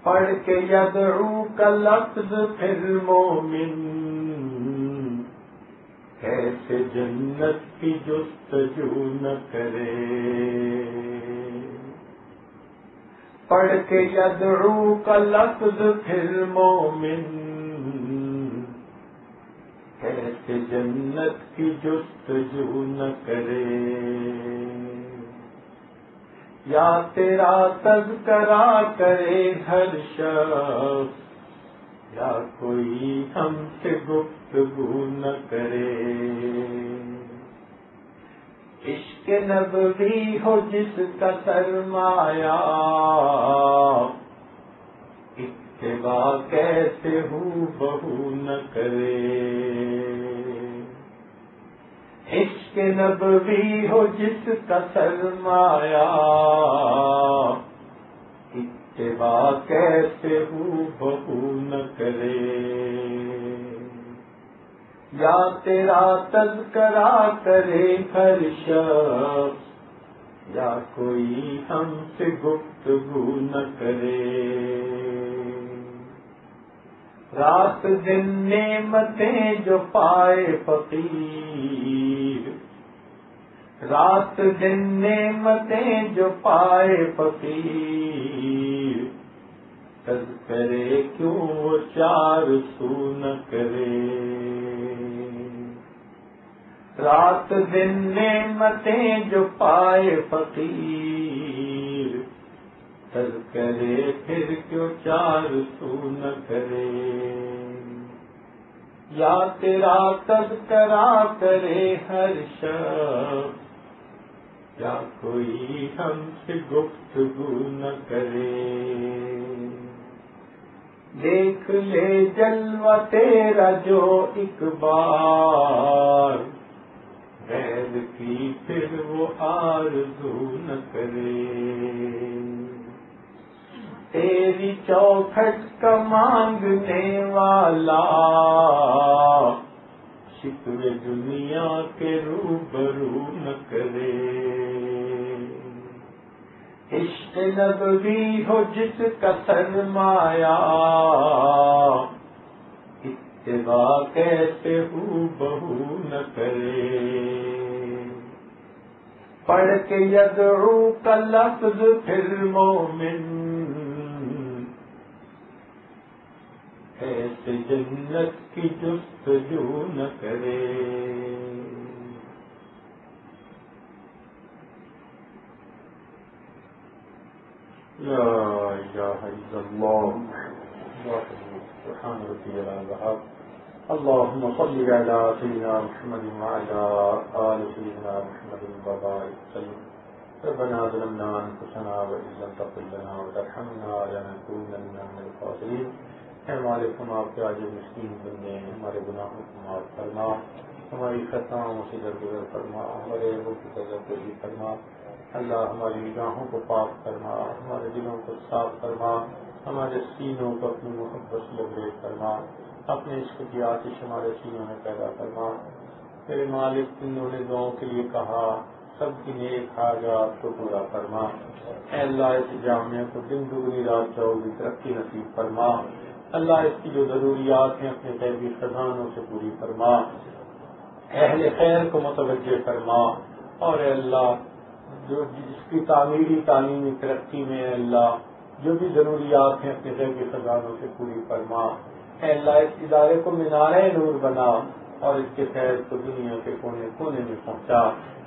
پڑھ کے یدعو کا لفظ پھر مومن کیسے جنت کی جستجو نہ کرے. پڑھ کے یدعو کا لفظ پھر مومن کیسے جنت کی جستجو نہ کرے. یا تیرا تذکرہ کرے ہر شخص یا کوئی ہم سے گفتگو نہ کرے. عشق نبوی ہو جس کا سرمایہ اتباع کیسے ہو بہو نہ کرے. عشق نبوی ہو جس کا سرمایہ اتباع کیسے ہو بہو نہ کرے. یا تیرا تذکرہ کرے ہر شخص یا کوئی ہم سے گفتگو نہ کرے. رات دن نعمتیں جو پائے فقیر رات دن نعمتیں جو پائے فقیر تذکرے کیوں وہ چار سو نہ کرے. رات دن نعمتیں جو پائے فقیر تذکرے پھر کیوں چار سو نہ کرے. یا تیرا تذکرہ کرے ہر شخص یا کوئی ہم سے گفتگو نہ کرے. دیکھ لے جلوہ تیرا جو ایک بار، غیر کی پھر وہ آرزو نہ کرے۔ تیری چوکھٹ کا مانگنے والا، شکوے دنیا کے روبرو نہ کرے۔ عشق نبوی ہو جس کا سرمایہ، اتباع کیسے ہو بہو نہ کرے۔ پڑھ کے یدعو کا لفظ پھر مومن، ایسے جنت کی جستجو نہ کرے۔ لا الہ الا اللہ سبحان ربی العظیم۔ اللهم صل على سيدنا محمد وعلى آل سيدنا محمد وبارك وسلم۔ ربنا ظلمنا أنفسنا وإن لم تغفر لنا وترحمنا لنكونن من الخاسرين۔ اے مالک، ہم آپ کے عاجز مسکین بندے ہیں، ہمارے گناہوں کو معاف فرما، ہماری خطاؤں سے درگزر فرما، ہمارے عیبوں کی تجاوز فرما۔ اللہ ہماری نگاہوں کو پاک فرما، ہمارے دلوں کو صاف فرما، ہمارے سینوں کو اپنی محبت سے لبریز فرما، اپنے عشق کی آتش ہمارے سینوں میں پیدا فرما۔ میرے مالک، انہوں نے دعاؤں کے لیے کہا، سب کی نیک حاجات کو پورا فرما۔ اے اللہ، اس جامعہ کو دن دگنی رات چوگنی ترقی نصیب فرما۔ اللہ، اس کی جو ضروریات ہیں اپنے غیبی خزانوں سے پوری فرما، اہل خیر کو متوجہ فرما، اور اے اللہ جو جس کی تعمیری تعلیمی ترقی میں اے اللہ جو بھی ضروریات ہیں اپنے غیبی خزانوں سے پوری فرما۔ اے اللہ، اس ادارے کو مینار نور بنا اور اس کے فیض کو دنیا کے کونے کونے میں پہنچا۔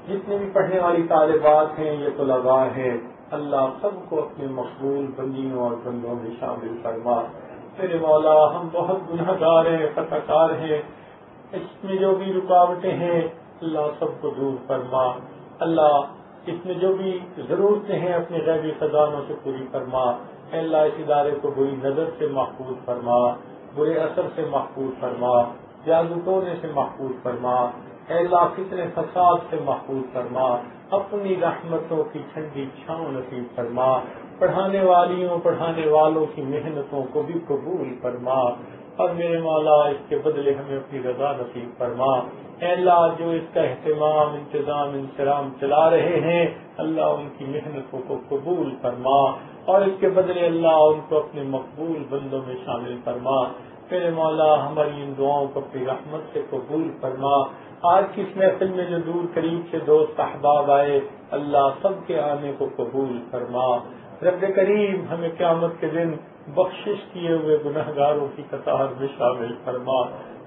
جتنی بھی پڑھنے والی طالبات ہیں، یہ طلباء ہیں، اللہ سب کو اپنے مقبول بندیوں اور بندوں میں شامل فرما۔ میرے مولا، ہم بہت گناہ گار ہیں، خطا کار ہیں، اس میں جو بھی رکاوٹیں ہیں اللہ سب کو دور فرما۔ اللہ، اس میں جو بھی ضرورتیں ہیں اپنے غیبی خزانوں سے پوری فرما۔ اے اللہ، اس ادارے کو بری نظر سے محفوظ فرما، برے اثر سے محفوظ فرما، جادو ٹونے سے محفوظ فرما۔ اے اللہ، فتنے فساد سے محفوظ فرما، اپنی رحمتوں کی ٹھنڈی چھاؤں نصیب فرما۔ پڑھانے والیوں پڑھانے والوں کی محنتوں کو بھی قبول فرما، اور میرے مولا اس کے بدلے ہمیں اپنی رضا نصیب فرما۔ اے اللہ، جو اس کا اہتمام انتظام انسرام چلا رہے ہیں اللہ ان کی محنتوں کو قبول فرما، اور اس کے بدلے اللہ ان کو اپنے مقبول بندوں میں شامل فرما۔ میرے مولا، ہماری ان دعاؤں کو اپنی رحمت سے قبول فرما۔ آج کی اس محفل میں جو دور قریب سے دوست احباب آئے اللہ سب کے آنے کو قبول فرما۔ رب کریم، ہمیں قیامت کے دن بخشش کیے ہوئے گنہگاروں کی قطار میں شامل فرما۔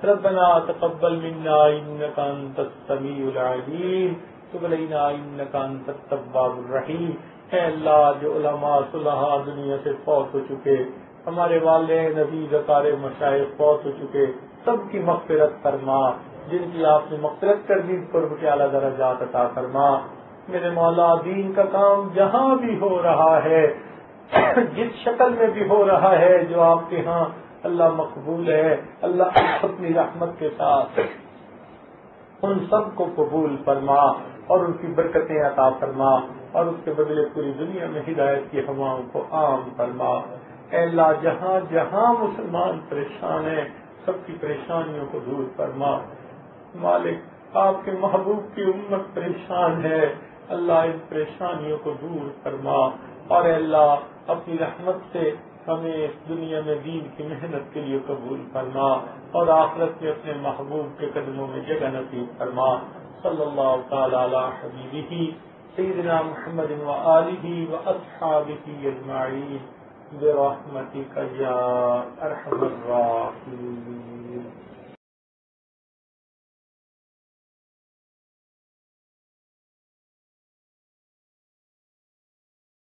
ربنا تقبل منا انك انت السميع العليم تب علينا انك انت التواب الرحيم۔ اے اللہ، جو علماء صلحاء دنیا سے فوت ہو چکے، ہمارے والدین نبی زکار مشائخ فوت ہو چکے، سب کی مغفرت فرما، جن کی آپ نے مغفرت کر دی قرب کے اعلیٰ درجات عطا فرما۔ میرے مولا، دین کا کام جہاں بھی ہو رہا ہے، جس شکل میں بھی ہو رہا ہے، جو آپ کے ہاں اللہ مقبول ہے، اللہ اپنی رحمت کے ساتھ ان سب کو قبول فرما اور ان کی برکتیں عطا فرما، اور اس کے بدلے پوری دنیا میں ہدایت کی ہواؤں کو عام فرما۔ اے اللہ، جہاں جہاں مسلمان پریشان ہیں سب کی پریشانیوں کو دور فرما۔ مالک، آپ کے محبوب کی امت پریشان ہے، اللہ ان پریشانیوں کو دور فرما، اور اے اللہ اپنی رحمت سے ہمیں اس دنیا میں دین کی محنت کے لیے قبول فرما، اور آخرت میں اپنے محبوب کے قدموں میں جگہ نصیب فرما۔ صلی اللہ تعالی علی حبیبہ سیدنا محمد وآلہ واصحابہ اجمعین برحمتک یا ارحم الراحمین۔